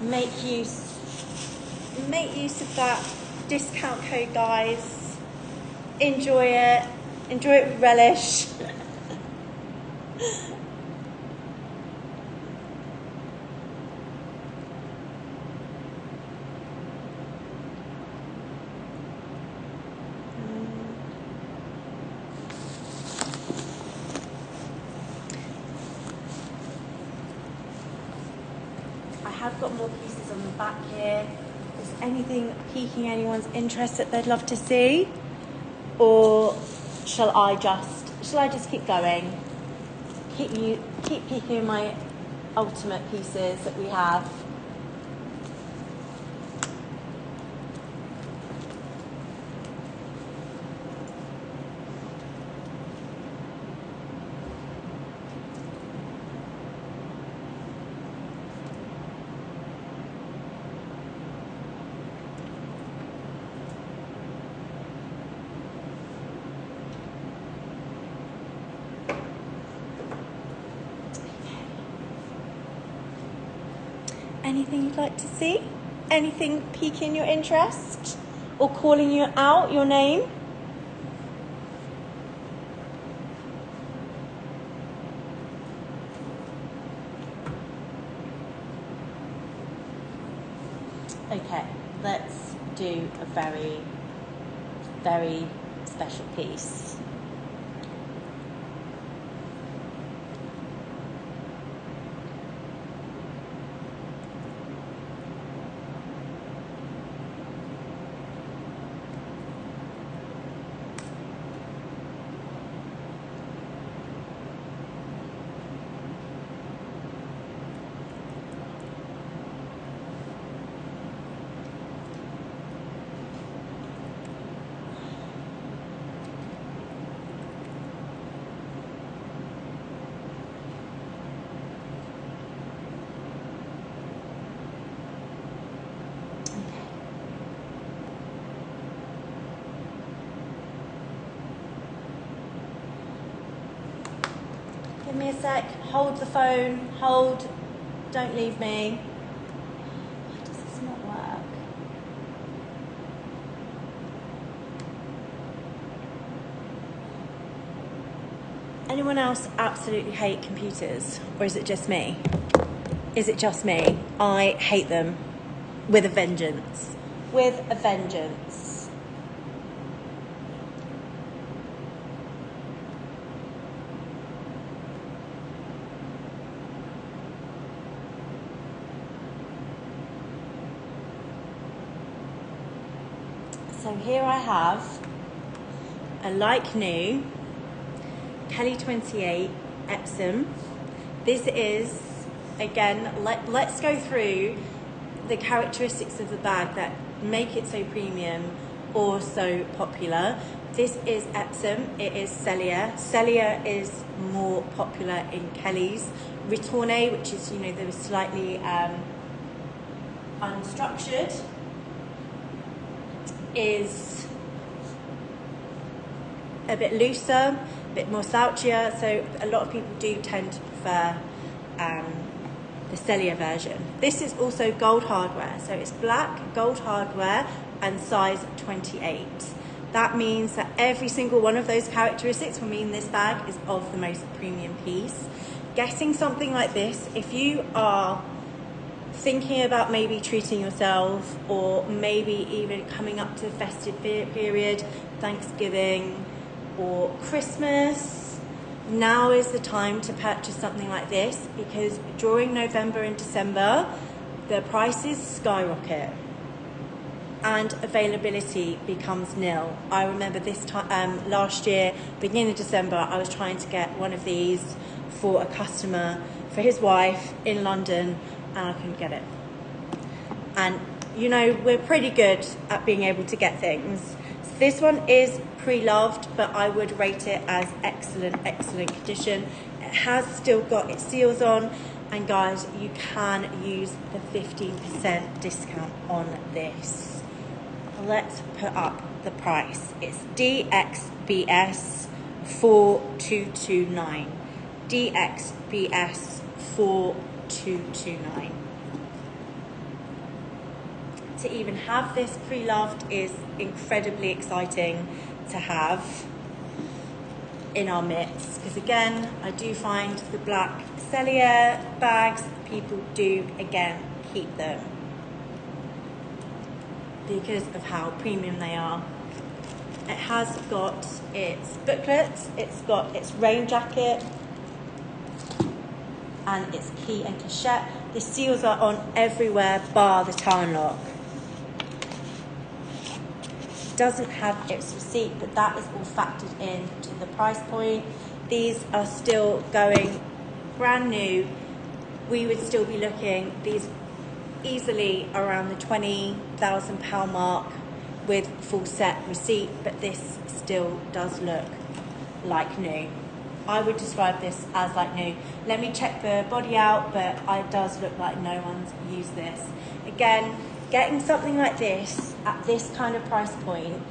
Speaker 1: Make use of that discount code, guys. Enjoy it with relish. I have got more pieces on the back here. Is anything piquing anyone's interest that they'd love to see? Or shall I just keep going? Keep peeking my ultimate pieces that we have. Anything you'd like to see? Anything piquing your interest or calling you out, your name? Okay, let's do a very, very special piece. Give me a sec, hold the phone, hold, don't leave me. Why does this not work? Anyone else absolutely hate computers? Or is it just me? Is it just me? I hate them with a vengeance. With a vengeance. So here I have a like new Kelly 28 Epsom. This is, again, let's go through the characteristics of the bag that make it so premium or so popular. This is Epsom, it is Celia. Celia is more popular in Kelly's. Ritourne, which is, you know, the slightly unstructured, is a bit looser, a bit more slouchier, so a lot of people do tend to prefer the Celia version. This is also gold hardware, so it's black, gold hardware, and size 28. That means that every single one of those characteristics will mean this bag is of the most premium piece. Getting something like this, if you are thinking about maybe treating yourself, or maybe even coming up to the festive period, Thanksgiving or Christmas, now is the time to purchase something like this, because during November and December, the prices skyrocket and availability becomes nil. I remember this time last year, beginning of December, I was trying to get one of these for a customer, for his wife in London, and I couldn't get it. And you know, we're pretty good at being able to get things. So this one is pre-loved, but I would rate it as excellent condition. It has still got its seals on, and guys, you can use the 15% discount on this. Let's put up the price. It's DXBS 4229. DXBS 4229. To even have this pre-loved is incredibly exciting to have in our midst, because again, I do find the black Celia bags, people do again keep them because of how premium they are. It has got its booklets, it's got its rain jacket, and its key and cachette. The seals are on everywhere bar the tarn lock. It doesn't have its receipt, but that is all factored in to the price point. These are still going brand new. We would still be looking these easily around the £20,000 mark with full set receipt, but this still does look like new. I would describe this as like new. Let me check the body out, but it does look like no one's used this. Again, getting something like this at this kind of price point,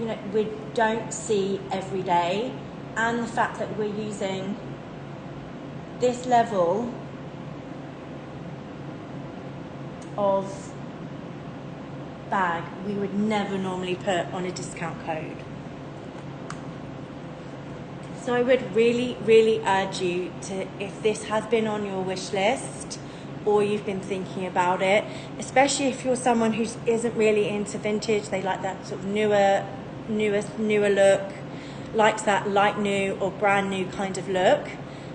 Speaker 1: you know, we don't see every day, and the fact that we're using this level of bag, we would never normally put on a discount code. So I would really urge you to, if this has been on your wish list or you've been thinking about it, especially if you're someone who isn't really into vintage, they like that sort of newer look, likes that light new or brand new kind of look,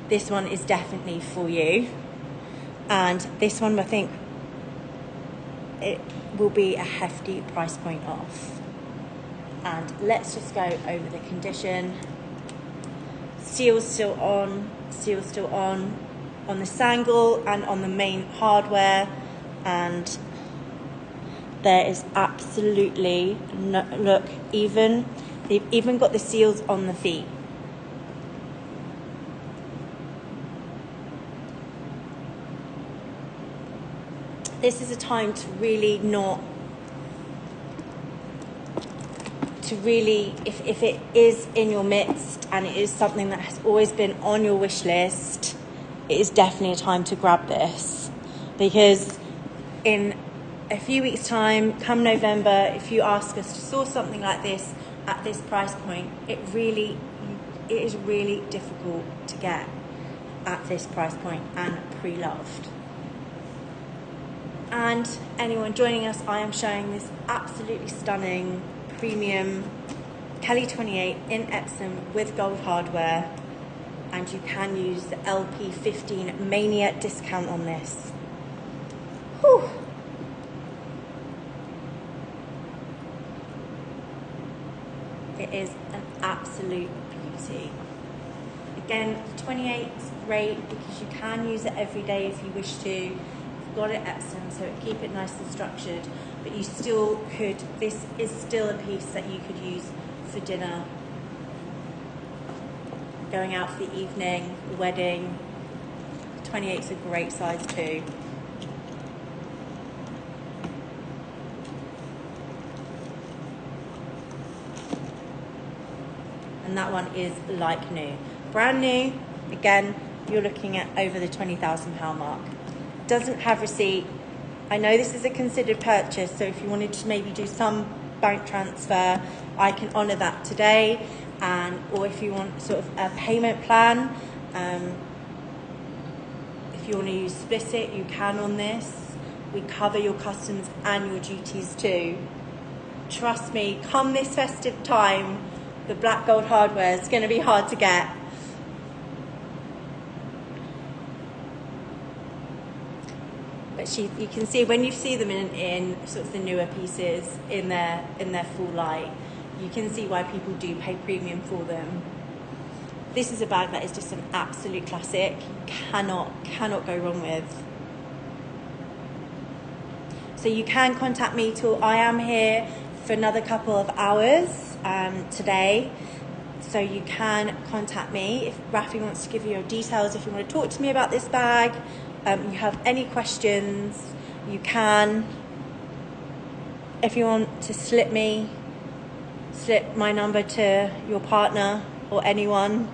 Speaker 1: this one is definitely for you. And this one, I think, it will be a hefty price point off. And let's just go over the condition. Seals still on the sangle and on the main hardware, and there is absolutely no, look, they've even got the seals on the feet. This is a time to really if it is in your midst and it is something that has always been on your wish list, it is definitely a time to grab this, because in a few weeks' time, come November, if you ask us to source something like this at this price point, it is really difficult to get at this price point and pre-loved. And anyone joining us, I am showing this absolutely stunning premium Kelly 28 in Epsom with gold hardware, and you can use the LP15 Mania discount on this. Whew. It is an absolute beauty. Again, the 28 is great because you can use it every day if you wish to. You've got it Epsom, so keep it nice and structured, but you still could, this is still a piece that you could use for dinner, going out for the evening, wedding. 28's a great size too. And that one is like new. Brand new, again, you're looking at over the £20,000 mark. Doesn't have receipt. I know this is a considered purchase, so if you wanted to maybe do some bank transfer, I can honour that today. Or if you want sort of a payment plan, if you want to use split it, you can on this. We cover your customs and your duties too. Trust me, come this festive time, the black gold hardware is going to be hard to get. But you can see when you see them in sort of the newer pieces in their full light, you can see why people do pay premium for them. This is a bag that is just an absolute classic. Cannot go wrong with. So you can contact me till I am here for another couple of hours today. So you can contact me if Rafi wants to give you your details. If you want to talk to me about this bag, you have any questions, you can. If you want to slip my number to your partner or anyone.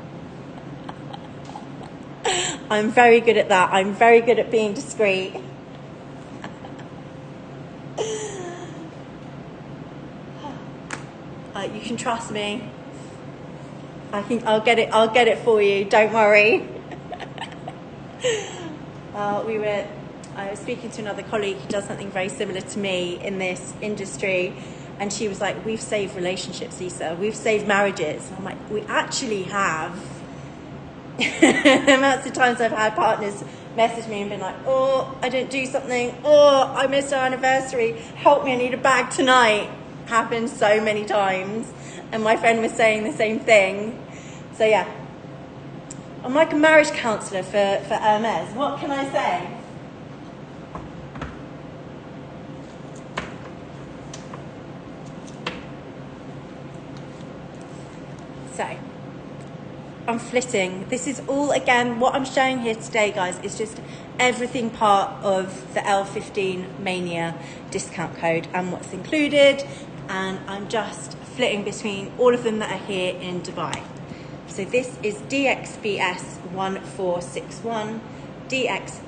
Speaker 1: I'm very good at that. I'm very good at being discreet. You can trust me. I'll get it for you. Don't worry. I was speaking to another colleague who does something very similar to me in this industry, and she was like, "We've saved relationships, Lisa. We've saved marriages." And I'm like, "We actually have." The amounts of times I've had partners message me and been like, "Oh, I didn't do something. Oh, I missed our anniversary. Help me, I need a bag tonight." Happened so many times, and my friend was saying the same thing. So yeah, I'm like a marriage counsellor for Hermes. What can I say? So I'm flitting. This is all, again, what I'm showing here today, guys, is just everything part of the L15 Mania discount code and what's included. And I'm just flitting between all of them that are here in Dubai. So this is DXBS 1461, DXBS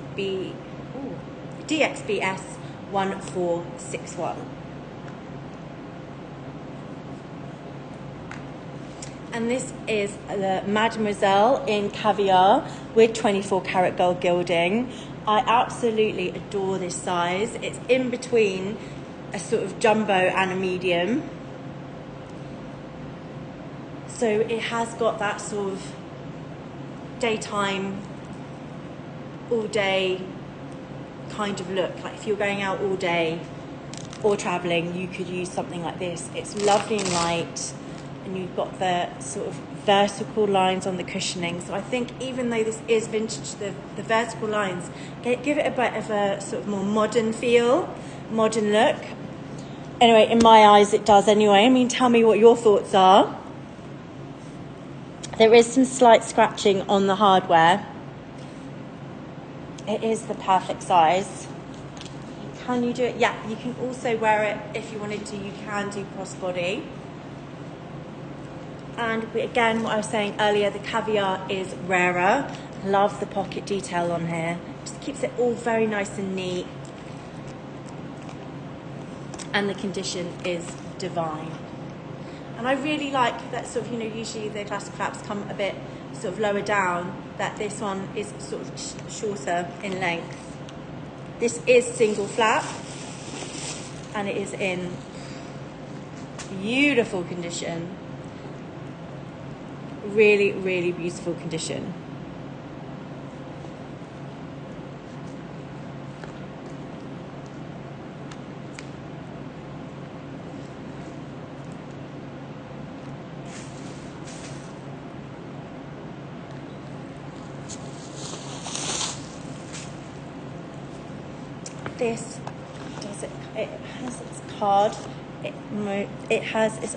Speaker 1: 1461. And this is the Mademoiselle in caviar with 24 karat gold gilding. I absolutely adore this size. It's in between a sort of jumbo and a medium. So it has got that sort of daytime, all day kind of look. Like if you're going out all day or traveling, you could use something like this. It's lovely and light. And you've got the sort of vertical lines on the cushioning. So I think even though this is vintage, the vertical lines give it a bit of a sort of more modern feel, modern look. Anyway, in my eyes it does anyway. I mean, tell me what your thoughts are. There is some slight scratching on the hardware. It is the perfect size. Can you do it? Yeah, you can also wear it if you wanted to. You can do crossbody. And again, what I was saying earlier, the caviar is rarer. Love the pocket detail on here. Just keeps it all very nice and neat. And the condition is divine. And I really like that sort of, usually the classic flaps come a bit sort of lower down, that this one is sort of shorter in length. This is single flap, and it is in beautiful condition. Really, really beautiful condition. This does it has its card It has its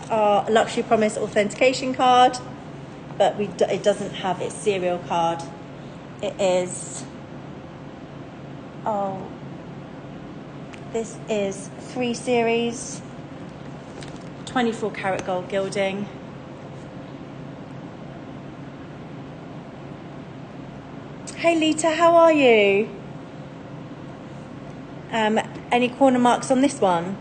Speaker 1: our Luxury Promise authentication card, but it doesn't have its serial card. It is, this is 3 Series, 24 karat gold gilding. Hey Lita, how are you? Any corner marks on this one?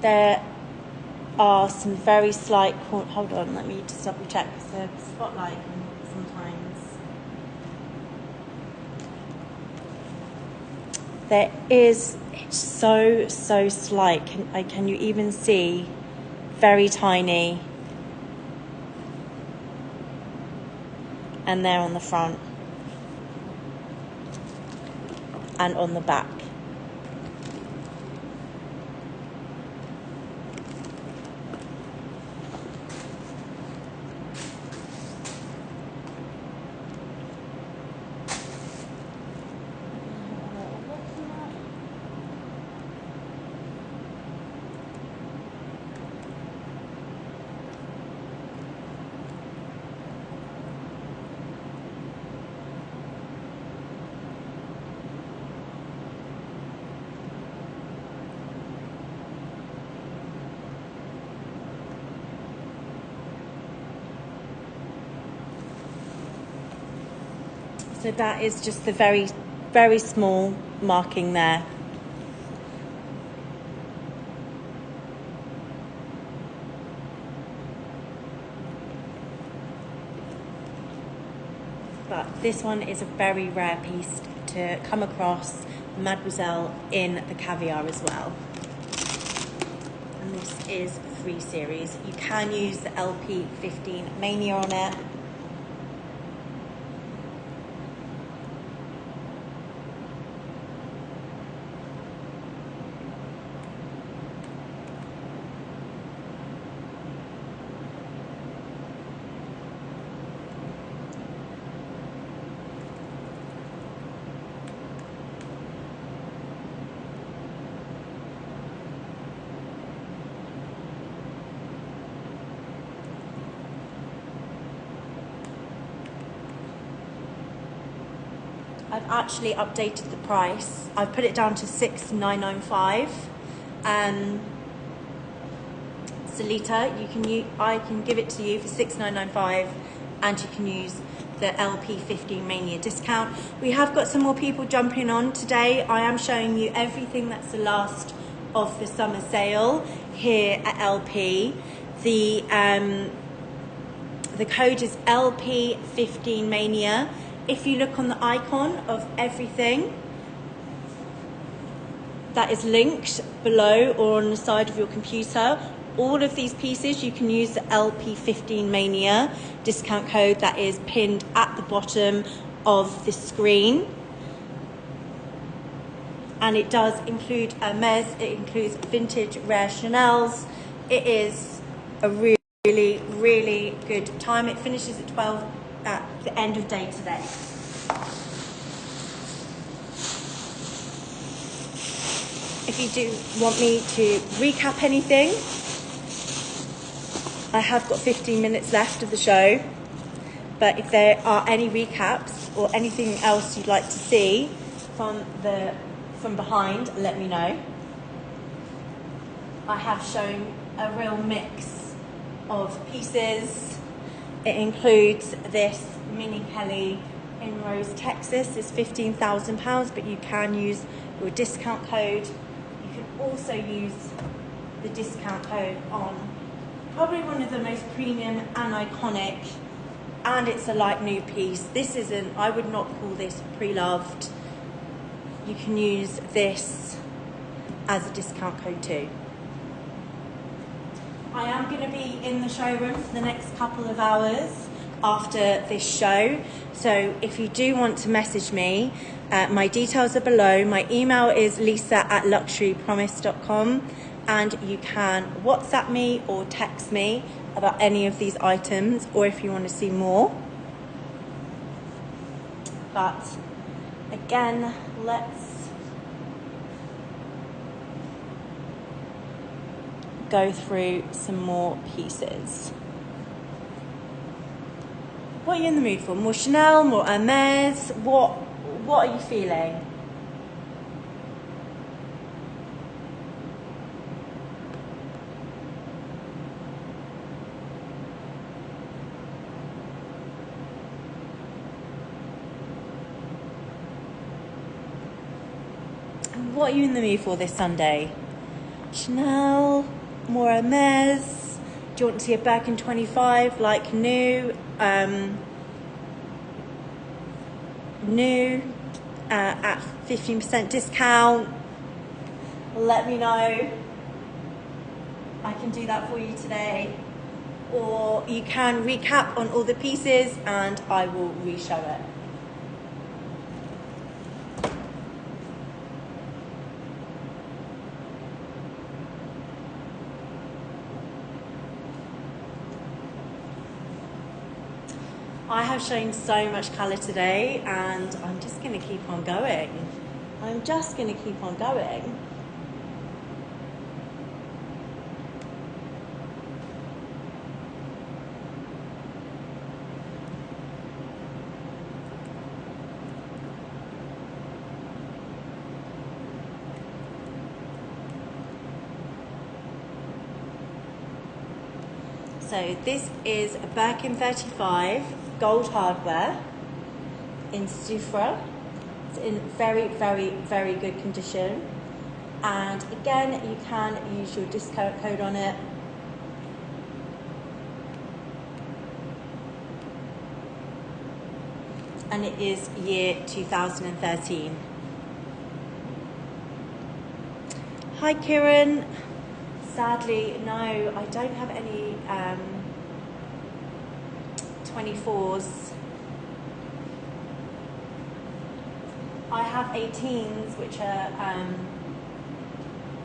Speaker 1: There are some very slight hold on, let me just double check the spotlight sometimes. There is, it's so slight. Can you even see? Very tiny. And they're on the front and on the back. So that is just the very small marking there. But this one is a very rare piece to come across, Mademoiselle in the caviar as well. And this is 3 Series. You can use the LP15 Mania on it. I've actually updated the price. I've put it down to $6,995. Salita, I can give it to you for $6,995, and you can use the LP15 Mania discount. We have got some more people jumping on today. I am showing you everything that's the last of the summer sale here at LP. The code is LP15 Mania. If you look on the icon of everything that is linked below or on the side of your computer, all of these pieces, you can use the LP15 Mania discount code that is pinned at the bottom of the screen. And it does include Hermes, it includes vintage rare Chanels. It is a really good time. It finishes at 12 at the end of day today. If you do want me to recap anything, I have got 15 minutes left of the show, but if there are any recaps or anything else you'd like to see from behind, let me know. I have shown a real mix of pieces. It includes this Mini Kelly in Rose, Texas. It's £15,000, but you can use your discount code. You can also use the discount code on probably one of the most premium and iconic, and it's a like new piece. This isn't, I would not call this pre-loved. You can use this as a discount code too. I am going to be in the showroom for the next couple of hours after this show. So if you do want to message me, my details are below. My email is lisa@luxurypromise.com, and you can WhatsApp me or text me about any of these items, or if you want to see more. But again, let's go through some more pieces. What are you in the mood for? More Chanel, more Hermes? What are you feeling? What are you in the mood for this Sunday? Chanel, more Hermes? Do you want to see a Birkin 25 like new? New at 15% discount? Let me know. I can do that for you today. Or you can recap on all the pieces and I will re-show it. I have shown so much colour today and I'm just going to keep on going. I'm just going to keep on going. So this is a Birkin 35 gold hardware in Soufre. It's in very, very, very good condition. And again, you can use your discount code on it. And it is year 2013. Hi Kieran. Sadly, no, I don't have any 24s. I have 18s, which are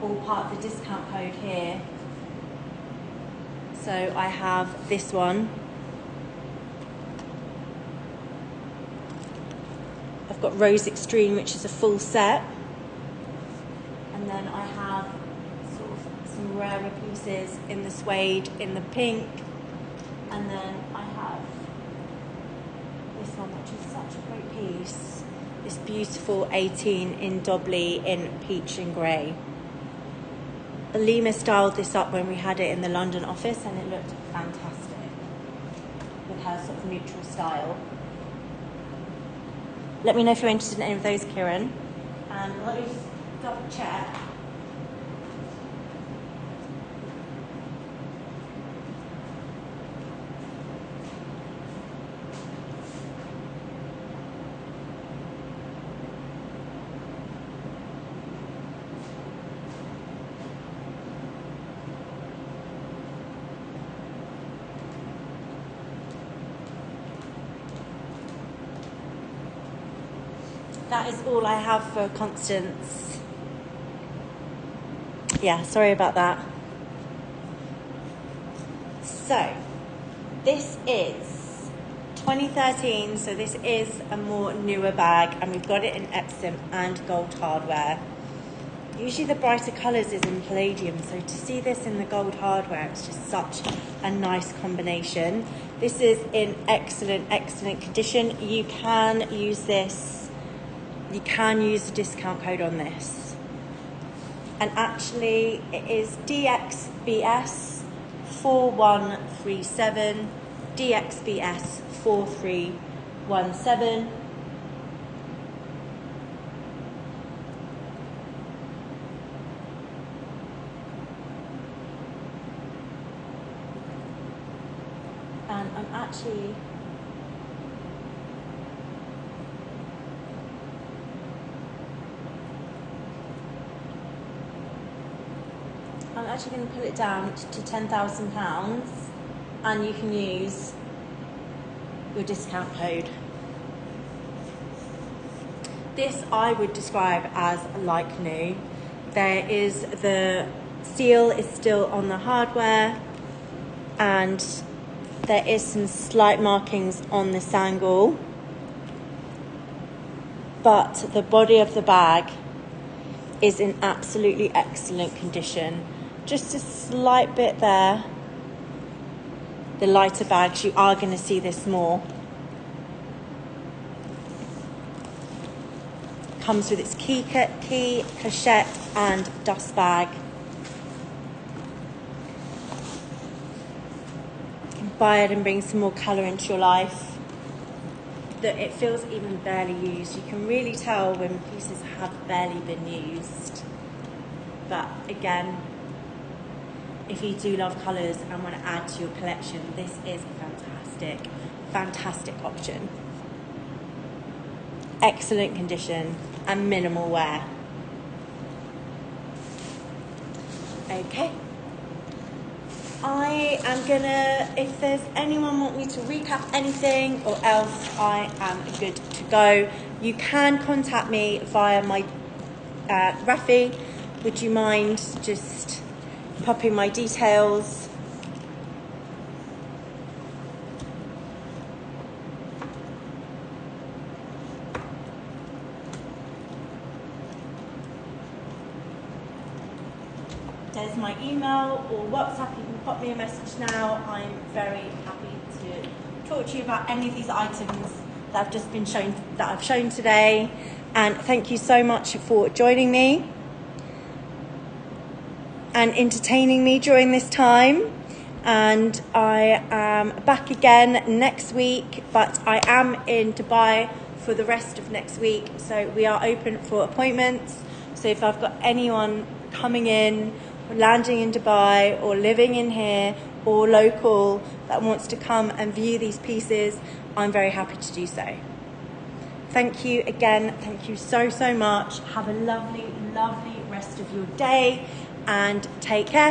Speaker 1: all part of the discount code here. So I have this one. I've got Rose Extreme, which is a full set. And then I have sort of some rarer pieces in the suede, in the pink. And then I have this one, which is such a great piece. This beautiful 18 in Dobley in peach and grey. Alima styled this up when we had it in the London office and it looked fantastic with her sort of neutral style. Let me know if you're interested in any of those, Kieran. And let me just double check. That is all I have for Constance. Yeah, sorry about that. So, this is 2013, so this is a more newer bag, and we've got it in Epsom and gold hardware. Usually the brighter colours is in palladium, so to see this in the gold hardware, it's just such a nice combination. This is in excellent, excellent condition. You can use this. You can use the discount code on this. And actually, it is DXBS 4137, DXBS 4317. And I'm actually going to pull it down to £10,000 and you can use your discount code. This I would describe as like new. There is the seal is still on the hardware and there is some slight markings on the sangle. but the body of the bag is in absolutely excellent condition. Just a slight bit there. The lighter bags, you are going to see this more. Comes with its key, cachette and dust bag. You can buy it and bring some more colour into your life. That it feels even barely used. You can really tell when pieces have barely been used. But again, if you do love colours and want to add to your collection, this is a fantastic option. Excellent condition and minimal wear. Okay. I am gonna, if there's anyone want me to recap anything or else, I am good to go. You can contact me via my Rafi. Would you mind just popping my details? There's my email or WhatsApp. You can pop me a message now. I'm very happy to talk to you about any of these items that I've just been shown, that I've shown today. And thank you so much for joining me and entertaining me during this time. And I am back again next week, but I am in Dubai for the rest of next week. So we are open for appointments. So if I've got anyone coming in, landing in Dubai or living in here or local that wants to come and view these pieces, I'm very happy to do so. Thank you again. Thank you so much. Have a lovely rest of your day and take care.